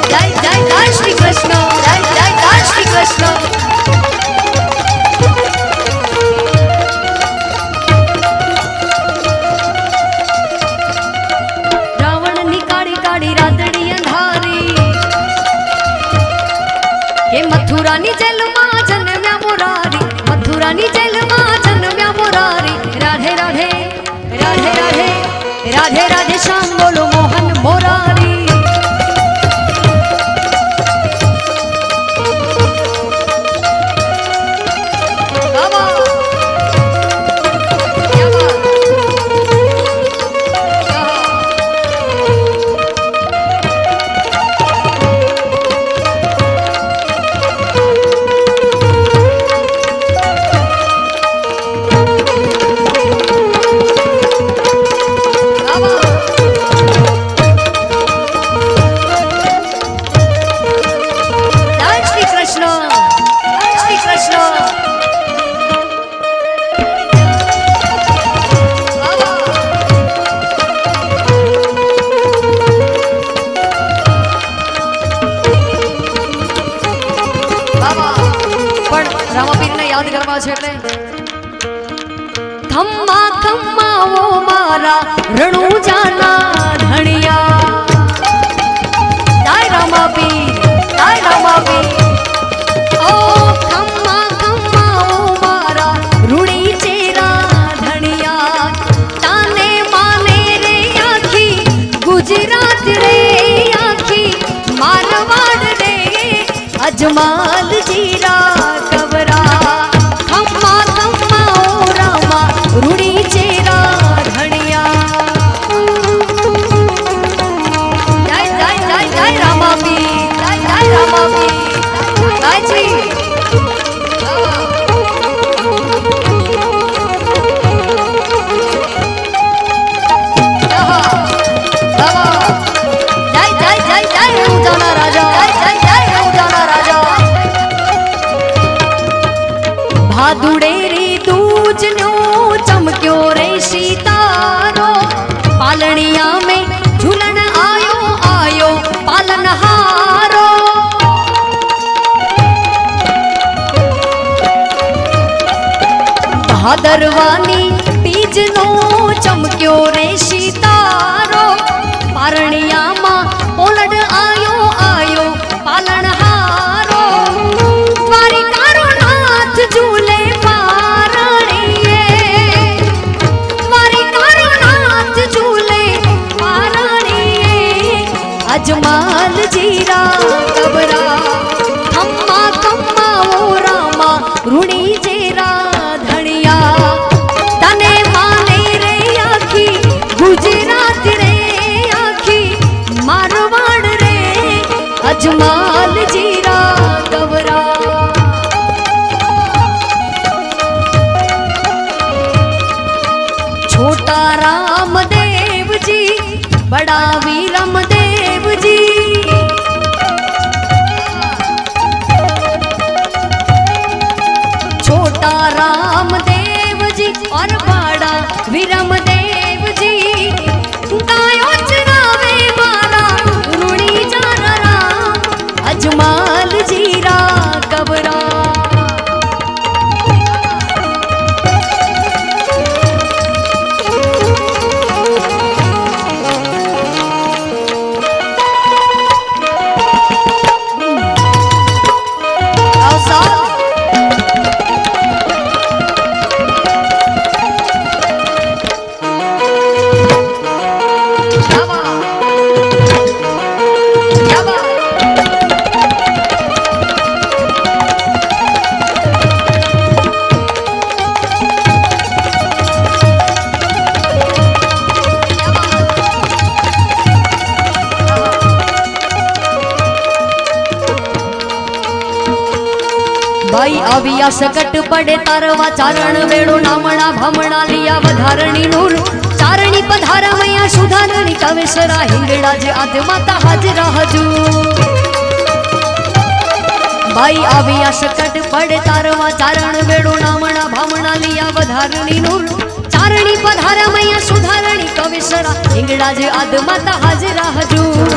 जय जय जय श्री कृष्ण, जय जय जय श्री कृष्ण। मथुरानी जेल मां जन्म्या मुरारी, मथुरानी जेल मां जन्म्या मुरारी। राधे राधे राधे राधे राधे राधे श्याम बोलो मोहन मोरारी। खम्मा खम्मा वो मारा रणुजाना धनिया। जय रामा पीर, जय रामा पीर। ओ खम्मा खम्मा वो मारा रूड़ी चेरा धनिया। ताने माने रे आखी गुजरात रे आखी मारवाड़ रे अजमाल जीरा कबरा। रूड़ी चेरा धनिया। जय जय जय जय रामा पीर, जय जय रामा पीर। जय जी जय जय जय जय रंजाना राजा, जय जय जय रंजाना राजा। भादुड़ेरी दूज नो चमक्यो रे सीतारो। पालनिया में झूलन आयो आयो पालनहारो। भादरवानी बीज नो चमक्यो रे सीतारो। पालनिया मां पोलड आयो आयो पालनहारो। द्वारिकारो नाथ झूले अजमाल जीरा कबरा। खम्मा खम्मा वो रामा रूड़ी चेरा धनिया। तने माने रे आखी गुजरात रे आखी मारवाड़ रे अजमाल जीरा कबरा। छोटा राम देव जी बड़ा वीरम देव जी। छोटा राम देव जी और बड़ा वीरम देव जी। गायो चरावे मारा रूड़ी जाना राम अजमाल जीरा कबरा। भाई आविया सकट पड़े तारवा चारण वेड़ो नामणा भामणा लिया वधारणी नूर चारणी पधारा मैया सुधारणी कावेश्वरा हिंगड़ा जे आदि माता हाजरा हजूर भाई आविया सकट पड़े तारवा चारण वेड़ो नामणा भामणा लिया वधारणी नूर चारणी पधारा मैया सुधारणी कावेश्वरा हिंगड़ा जे आदि माता हाजरा हजूर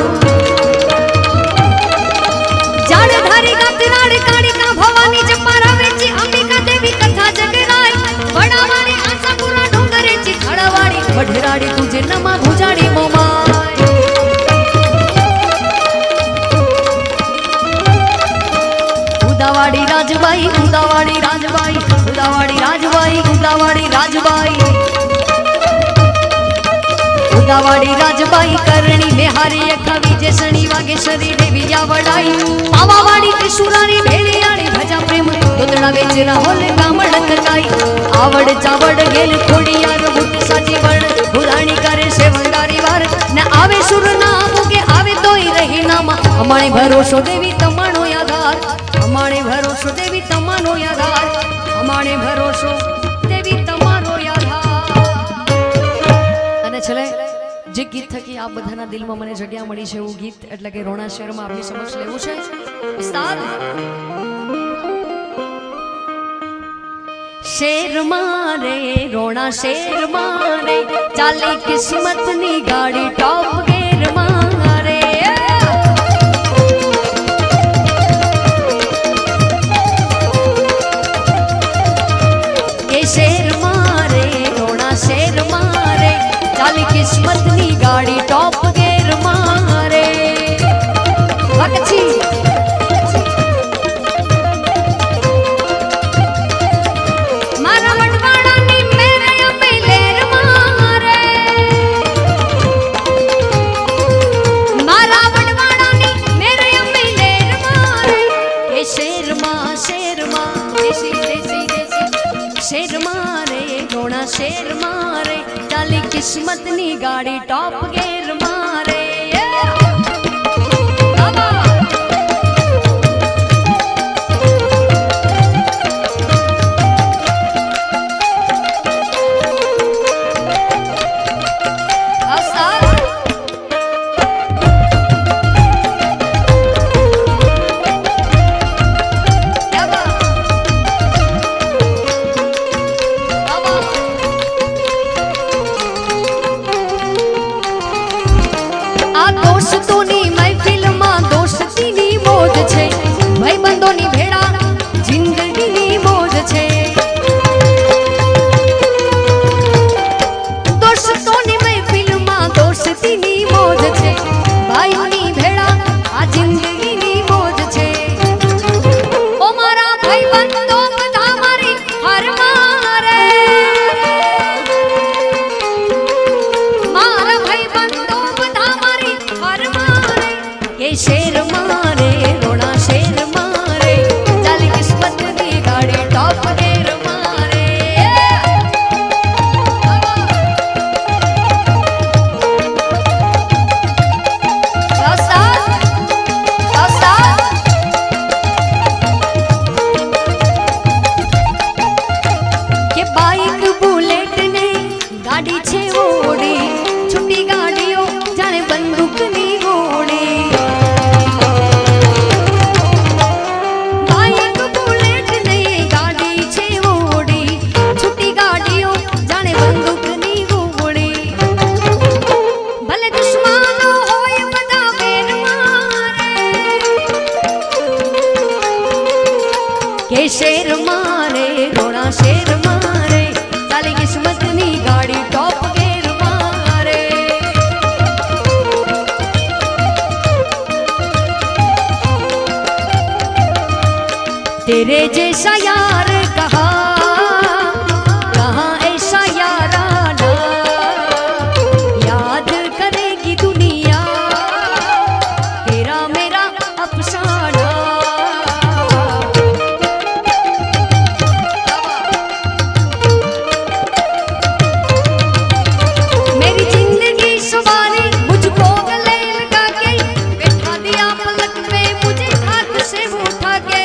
जाड़ धारी गातराड़ काड़िका भवानी जपारा वेची अंबिका देवी कथा जगराई बड़ावाड़ी आशापुरा डोंगरेची खड़ावाड़ी वढराड़ी तुझे नमा भुजाड़ी मोमाय उदावाड़ी राजबाई उदावाड़ी राजबाई उदावाड़ी राजबाई उदावाड़ी राजबाई उदावाड़ी राजबाई करणी मेहारी अखा विजय शनि वागेश्वरी देवी या वडाई पावावाड़ी त्रिशूलारी भेड़ियाड़ी भजा प्रेम दुधड़ा वेचना होले कामड़ ककाई आवड़ चावड़ गेल खोड़ियार बुट साची वर्ण बुराणी करे से वंगारी वार न आवे सुर ना मुगे आवे तोई रही नामा हमारे भरोसो देवी तमानो यादार हमारे भरोसो देवी तमानो यादार हमारे भरोसो देवी तमानो यादार અને છેલ્લે જે ગીત થકી આપ બધાના દિલમાં મને જગ્યા મળી છે એવું ગીત એટલે કે રોણા શહેરમાં આપની સમક્ષ લેવું છે વિસ્તાર શેર મારે રોણા શેર મારે ચાલી કિસ્મતની ગાડી ટોપ ગેર મારે એ શેર મારે રોણા શેર મારે ચાલી કિસ્મતની ગાડી ટોપ ગેર મારે પછી મારા વડવાડાની મેરે અમે લેર મારે મારા વડવાડાની મેરે અમે લેર મારે એ શેરમાં દેશી દેશી દેશી શેર મારે રોણા શેર મારે ચાલી કિસ્મતની ગાડી ટોપ ગેર મારે दोस्तोनी महफिल में दोस्तीनी मौज छे भाईबंधोनी भेड़ा जिंदगीनी मौज छे दोस्तोनी महफिल में दोस्तीनी मौज छे भाईओनी भेड़ा आ जिंदगीनी मौज छे ओ मारा भाईबंधो बधा मारी हर मारे मारा भाईबंधो बधा मारी हर मारे ये शेर मारे रोना शेर मारे चाली किस्मतनी गाड़ी टॉप गेर मारे के बाइक बुलेट ने गाड़ी छे ओड़ी छुट्टी गाड़ियों जाने बंदूक नी गोड़ी बाइक बुलेट ने गाड़ी छे ओड़ी छुट्टी गाड़ियों जाने बंदूक नी गोड़ी भले दुश्मनो होय बधा वेर मारे के शेर मारे रोड़ा शेर मारे चाली किस्मतनी गाड़ी टॉप गेर मारे तेरे जैसा यार कहाँ ऐसा याराना याद करेगी दुनिया तेरा मेरा अफसाना मेरी जिंदगी सवारी मुझको गले लगा के बैठा दिया पलक में मुझे हाथ से उठा के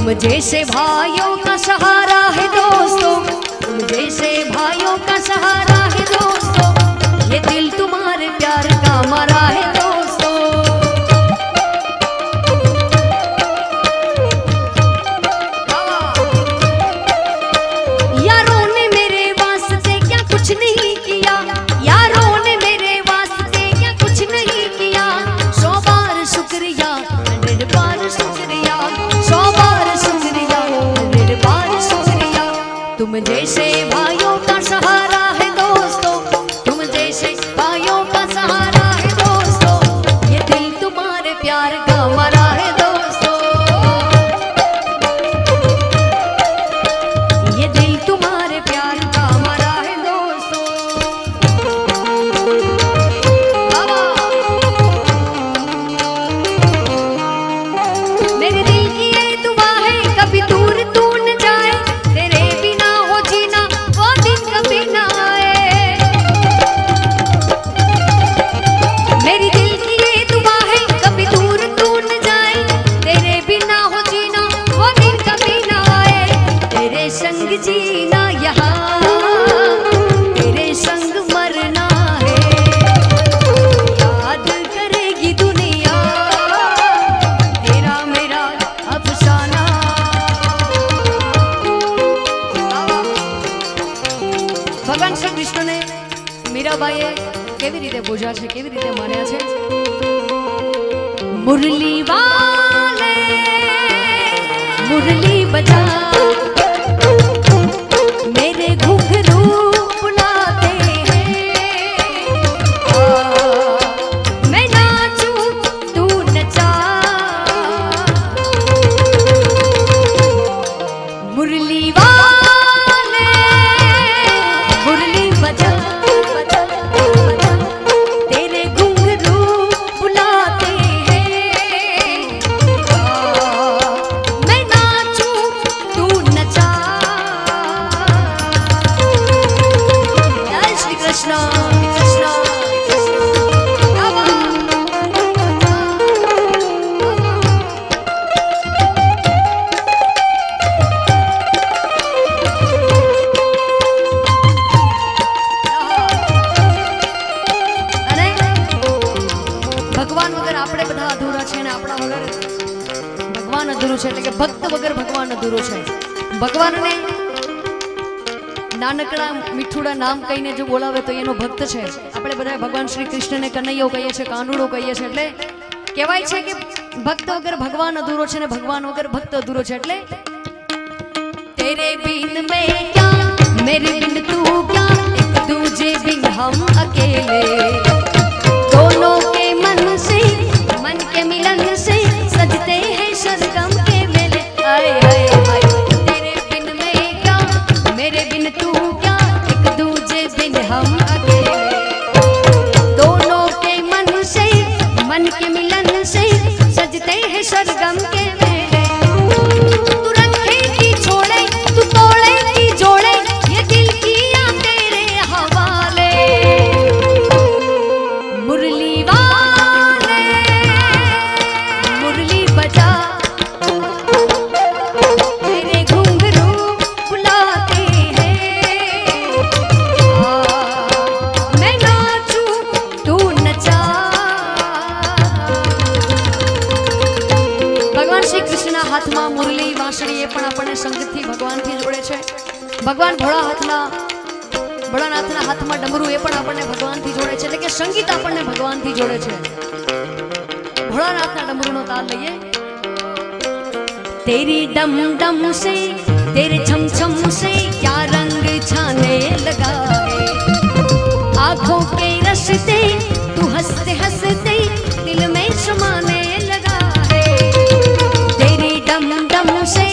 तुम जैसे भाइयों का सहारा है दोस्तों, तुम जैसे भाइयों का सहारा है दोस्तों, ये दिल तुम्हारे प्यार का मरा है दोस्तों। यारों ने मेरे वास्ते क्या कुछ नहीं किया, यारों ने मेरे वास्ते क्या कुछ नहीं किया, 100 बार शुक्रिया 100 बार शुक्रिया, 100 बार शुक्रिया 100 बार शुक्रिया। तुम जैसे भाइयों का सहारा है दोस्तों, तुम जैसे भाइयों का सहारा है दोस्तों, ये दिल तुम्हारे प्यार का मरा है दोस्तों, ये दिल तुम्हारे प्यार का मरा है दोस्तों। मेरे दिल की ये दुआ है कभी दूर तू न जाए, तेरे बिना हो जीना वो दिन कभी ना आए। मेरी दिल की ये दुआ है कभी दूर तू न जाए, तेरे बिना हो जीना वो दिन कभी ना आए। तेरे संग जीना यहाँ, तेरे संग मरना है, याद करेगी दुनिया तेरा मेरा अफसाना। ભગવાન શ્રી કૃષ્ણને મીરાબાઈએ કેવી રીતે પૂજા છે, કેવી રીતે માન્યા છે? મુરલી વાલે મુરલી બજા, मेरे घुंघरू बुलाते हैं, मैं नाचूं तू नचा, मुरली वाले मुरली बजा बजा बजा, तेरे घुंघरू बुलाते हैं, मैं नाचूं तू नचा। जय श्री कृष्ण कृष्ण અને ભગવાન વગર આપણે બધા અધૂરા છે, અને આપણા વગર ભગવાન અધૂરું છે, એટલે કે ભક્ત વગર ભગવાન અધૂરું છે। ભગવાનને નાનકડા મીઠુડા નામ કહીને જો બોલાવે તો એનો ભક્ત છે। આપણે બધા ભગવાન શ્રી કૃષ્ણને કનૈયો કહીએ છીએ, કાનુડો કહીએ છીએ, એટલે કહેવાય છે કે ભક્ત વગર ભગવાન અધૂરો છે ને ભગવાન વગર ભક્ત અધૂરો છે। એટલે तेरे बिन मैं क्या मेरे बिन तू क्या, एक दूजे बिन हम अकेले, दोनों के मन से मन के मिलन से सजते हैं सरगम के मेले। आए हाय हाय, तेरे बिन मैं क्या मेरे बिन तू क्या, एक दूजे बिन हम अकेले, दोनों के मन से मन के मिलन से सजते हैं सरगम के मेले। तू रखे की छोड़े तू तोड़े की जोड़े, ये दिल किया तेरे हवाले, मुरली वाले मुरली बजा, तेरे घुंघरू बुलाते हैं, मैं नाचूं तू नचा। ભગવાન શ્રી કૃષ્ણના હાથમાં મુરલી વાંસળી એ પણ આપણને સંગતથી ભગવાનથી જોડે છે। ભગવાન ભોળાનાથના હાથમાં ડમરું એ પણ આપણને ભગવાનથી જોડે છે, એટલે કે સંગીત આપણને ભગવાનથી જોડે છે। ભોળાનાથના ડમરૂનો તાલ લઈએ। तेरी डम डम से तेरे छम छम से क्या रंग छाने लगा है, आंखों के रस्ते तू हंसते हंसते दिल में समाने लगा है। तेरी डम डम से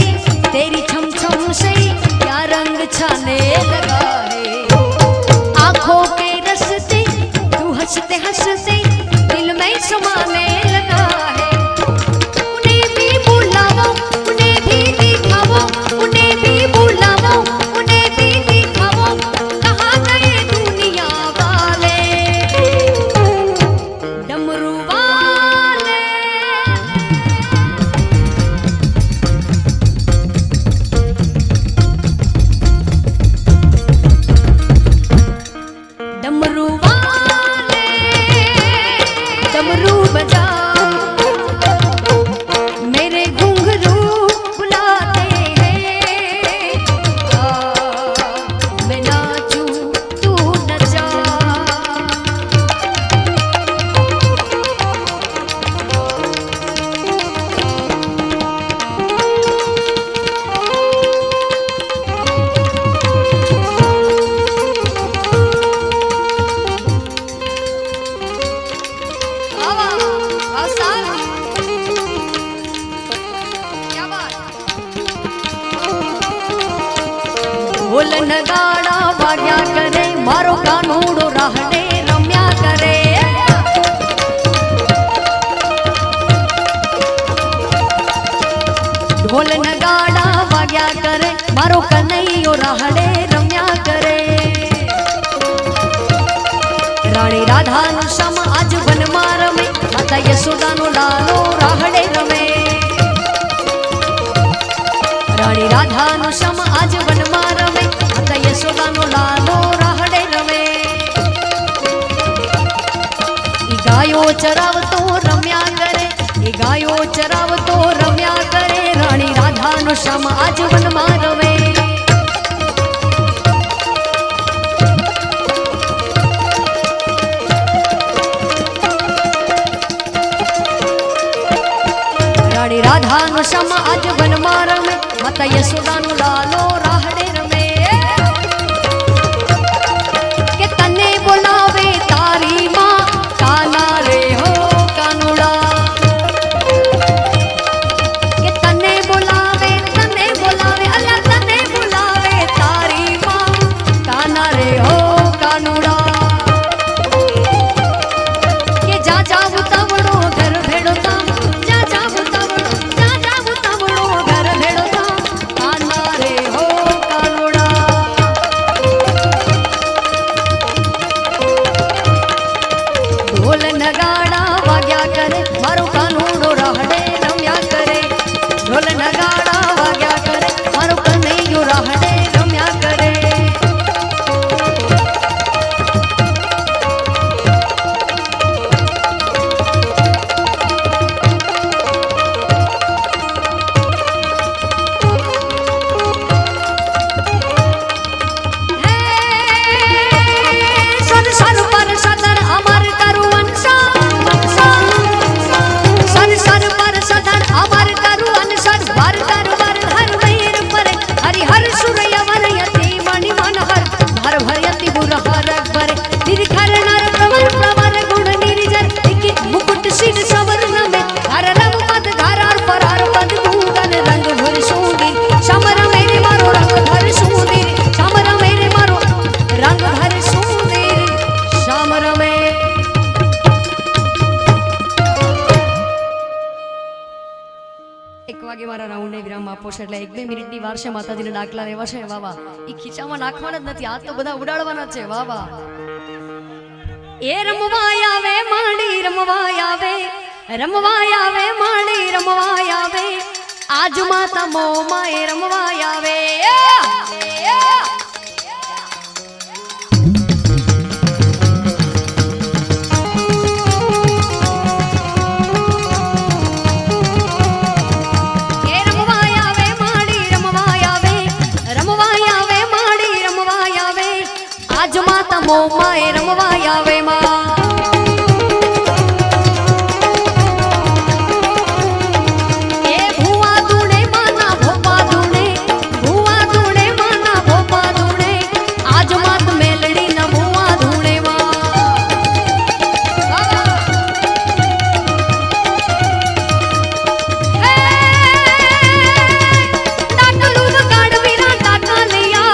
तेरी छम छम से क्या रंग छाने लगा है, आंखों के रस्ते तू हंसते हंसते दिल में समाने लगा है। उन्हें भी बुलाओ उन्हें भी दिखाओ, उन्हें भी बुलाओ उन्हें भी दिखाओ, कहाँ गए दुनिया वाले। मारो कानूड़ो राहडे रम्या करे। ढोल नगाड़ा वाग्या करे मारो कन्हैयो राहडे रम्या करे। रानी राधा नु श्याम आज वन में रमे माता यशोदा नु लालो राहडे रमे। रानी राधा नु श्याम आज वन में रमे माता यशोदा नु लालो राहडे रमे। ई गायो चरावतो रम्या करे, ई गायो चरावतो रम्या करे। रानी राधा नु श्याम आज वन में रमे। रानी राधा नु श्याम आज वन में रमे माता यशोदा नु लालो राहडे रमे। के तने बुलावे तारी मां काना रे हो कानुड़ा। के तने बुलावे अल्लाह तने बुलावे तारी मां काना रे हो कानुड़ा। के जा जाऊ तवड़ो घर भेड़ो ताम, जा जाऊ तवड़ो घर भेड़ो ताम काना रे हो कानुड़ा। ढोल नगाड़ा वाग्या करे मारो कानूड़ो राहडे रम्या करे। ढोल नगाड़ा वाग्या करे मारो कन्हैयो राहडे रम्या करे। संसार पर सदर अमर करु अनसन, संसार पर सदर अमर करु अनसन। वर कर वर हर वीर पर हरि हर सुर यवन यति मणि मन हर भर भर यति बुर हर बर। निर्खर नर प्रवर प्रवर गुण निर्जर इकी मुकुट सिर सवर्ण में हर रव पद धारार परार पद गूगल रंग भर सूंदी। समर मेरे मारो रंग भर सूंदी, समर मेरे मारो रंग भर सूंदी। समर में एक वागे मारा राउंड ने विराम आपो छे એટલે 1-2 મિનિટની વાર છે માતાજીના ડાકલા લેવા છે વાવા ઈ ખીચામાં નાખવાના જ નથી આ તો બધા ઉડાડવાના છે વાવા એ રમવા આવે માડી રમવા આવે માડી રમવા આવે આજ માતા મો માએ રમવા આવે आज माता मो माए रमवा आवे मां ए भुआ दूणे माना भोपा दूणे भुआ दूणे माना भोपा दूणे आज मात मेलड़ी न भुआ दूणे मां टाटलू काड़ वीरा टाटा लिया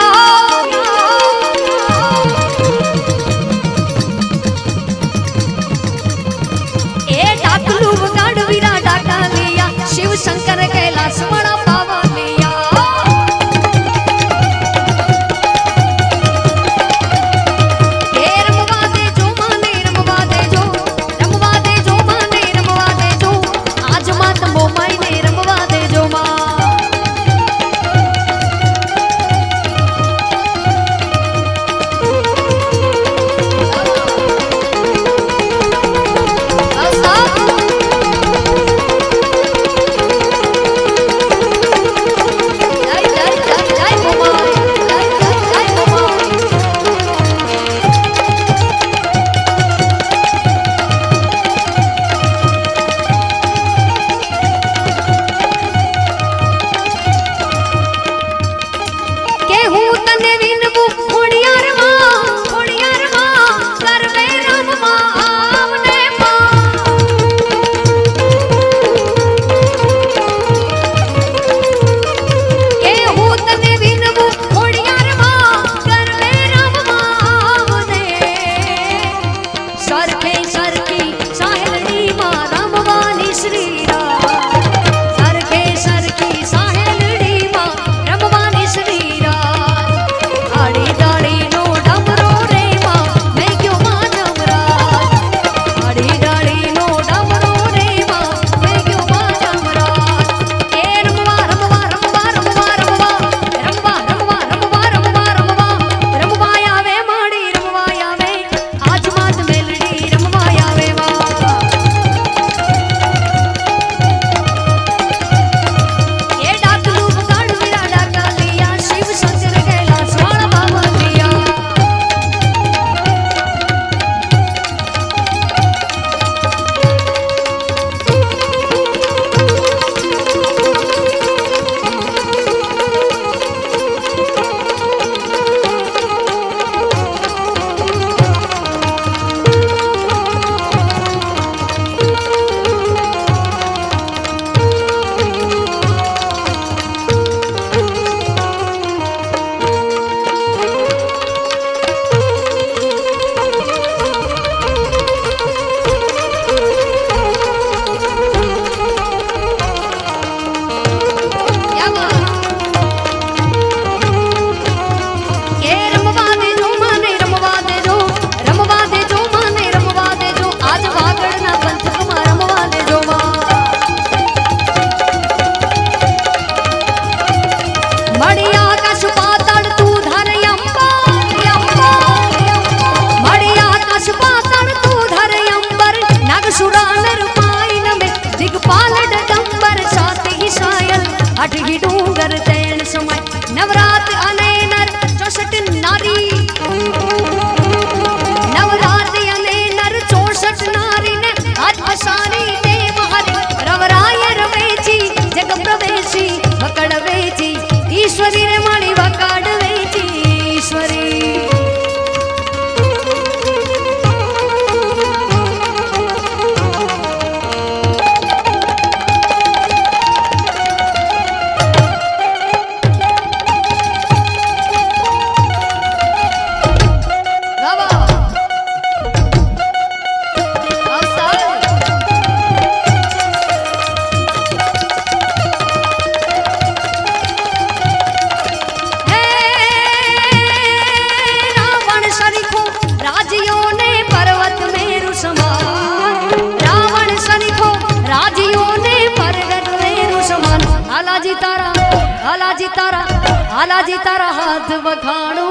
हालाजी तारा हाथ बखाणू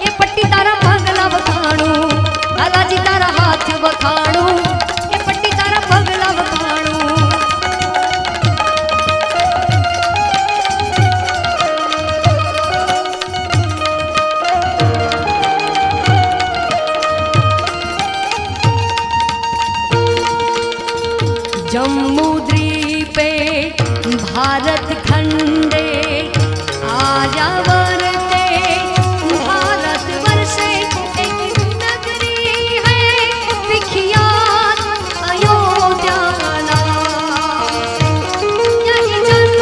के पट्टी तारा पगला बखाणू हालाजी तारा हाथ बखाणू के पट्टी तारा पगला बखाणू जम्मू द्वीपे भारत खंडे आर्यावर्ते भारत वर्षे एक नगरी है विख्यात अयोध्या यही जन्म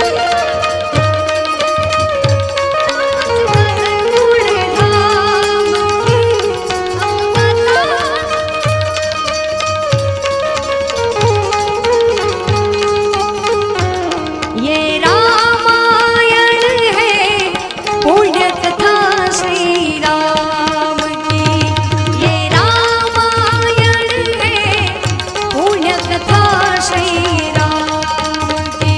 ये रामायण है पुण्य कथा श्री राम की ये रामायण है पुण्य कथा श्री राम की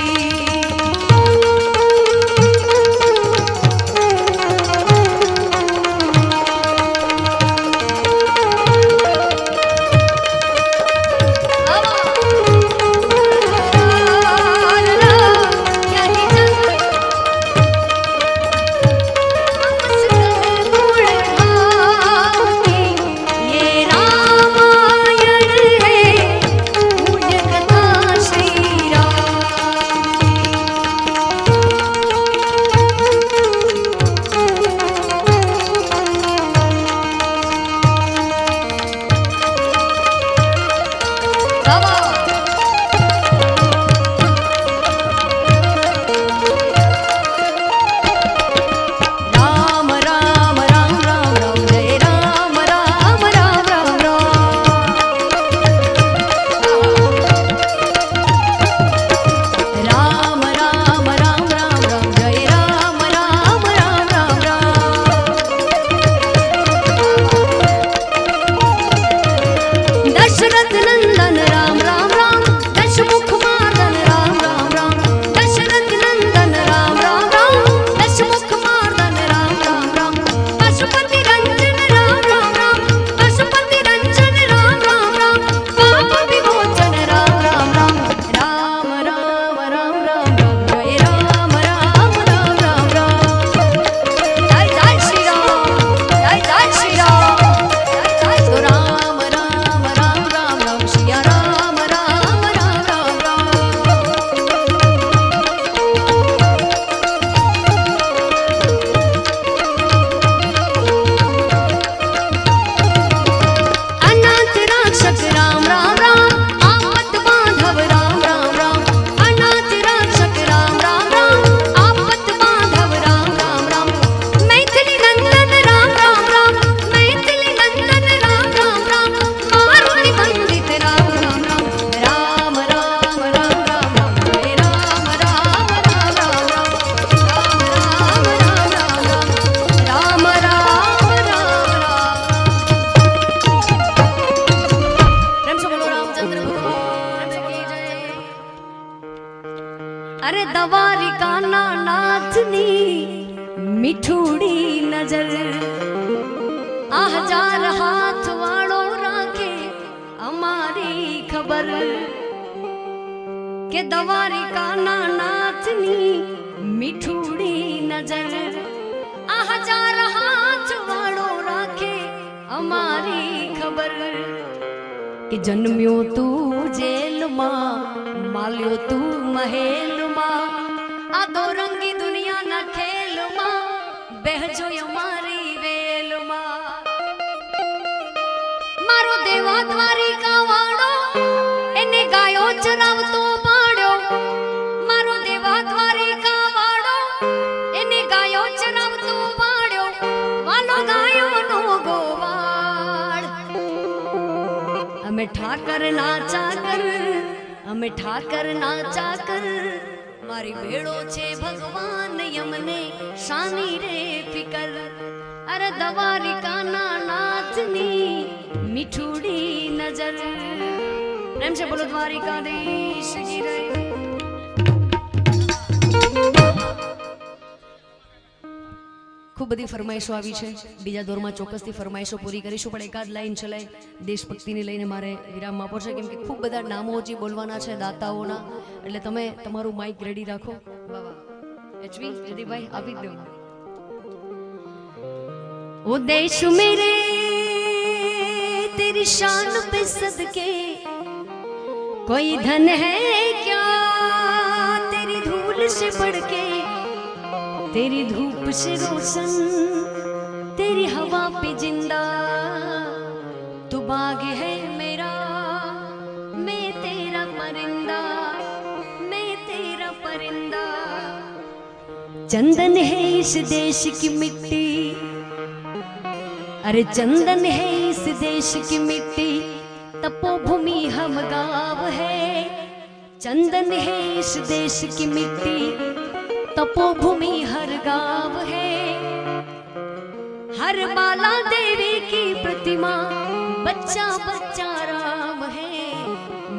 अरे दवारिका नाथनी मिठूड़ी नजर आ हजार हाथ वाड़ो राखे हमारी खबर के दवारिका नाथनी मिठूड़ी नजर आ हजार हाथ वाड़ो राखे हमारी खबर कि जन्म्यो तू जेल मां माल्यो तू महल मां आ दो रंगी दुनिया ना खेल मां बहजो हमारी वेल मां मारो देवा द्वारिका वाड़ो एने गायो चरावतो पाड्यो मारो देवा द्वारिका वाड़ो एने गायो चरावतो पाड्यो वालो गायो नो गोवाड़ हमें ठाकर नाचा कर मारी भेड़ो छे भगवान यमने शानी रे फिकर अरे दवारिका नाथनी मिठूड़ी नजर प्रेम से बोलो द्वारिकाधीश की जय। ખૂબ બધી ફરમાઈશો આવી છે, બીજા દોરમાં ચોક્કસથી ફરમાઈશો પૂરી કરીશું, પણ એકાદ લાઈન ચલાય દેશભક્તિને લઈને મારે વિરામ આપવો છે, કેમ કે ખૂબ બધા નામો હજી બોલવાના છે દાતાઓના, એટલે તમે તમારું માઇક રેડી રાખો. વાહ વાહ એચવી જયદીપભાઈ આપી જ દો. ओ देश मेरे तेरी शान पे सदके कोई धन है क्या तेरी धूल से बढ़ के, तेरी धूप से रोशन तेरी हवा पे जिंदा, तू बाग है मेरा मैं तेरा परिंदा, मैं तेरा परिंदा. चंदन है इस देश की मिट्टी, अरे चंदन है इस देश की मिट्टी, तपोभूमि हम गाँव है. चंदन है इस देश की मिट्टी, तपोभूमि हर गाँव है. हर बाला देवी की प्रतिमा, बच्चा बच्चा राम है,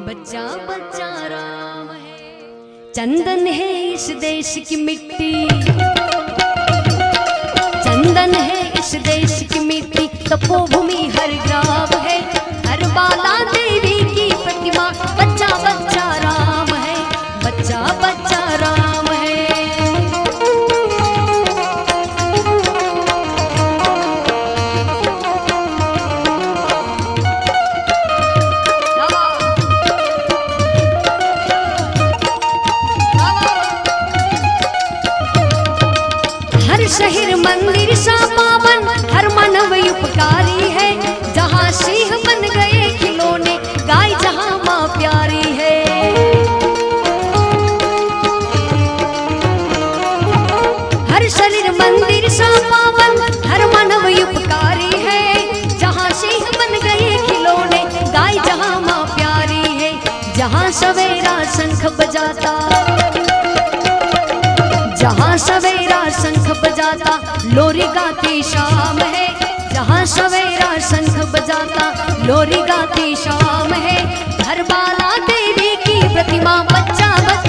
बच्चा बच्चा राम है. चंदन है इस देश की मिट्टी, चंदन है इस देश की मिट्टी, तपोभूमि हर गाँव है. हर बाला देवी की प्रतिमा, बच्चा बच्चा राम है, बच्चा बच्चा राम है. हर शहर मंदिर सा पावन, हर मानव उपकारी है. जहाँ सिंह बन गए खिलौने, गाय जहाँ माँ प्यारी है. हर शरीर मंदिर सा पावन, हर मानव उपकारी है. जहाँ सिंह बन गए खिलौने, गाय जहाँ माँ प्यारी है. जहाँ सवेरा शंख बजाता, जहाँ सवेरा शंख बजाता, लोरी गाती शाम है. जहाँ सवेरा शंख बजाता, लोरी गाती शाम है. हर बाला देवी की प्रतिमा, बच्चा बच्चा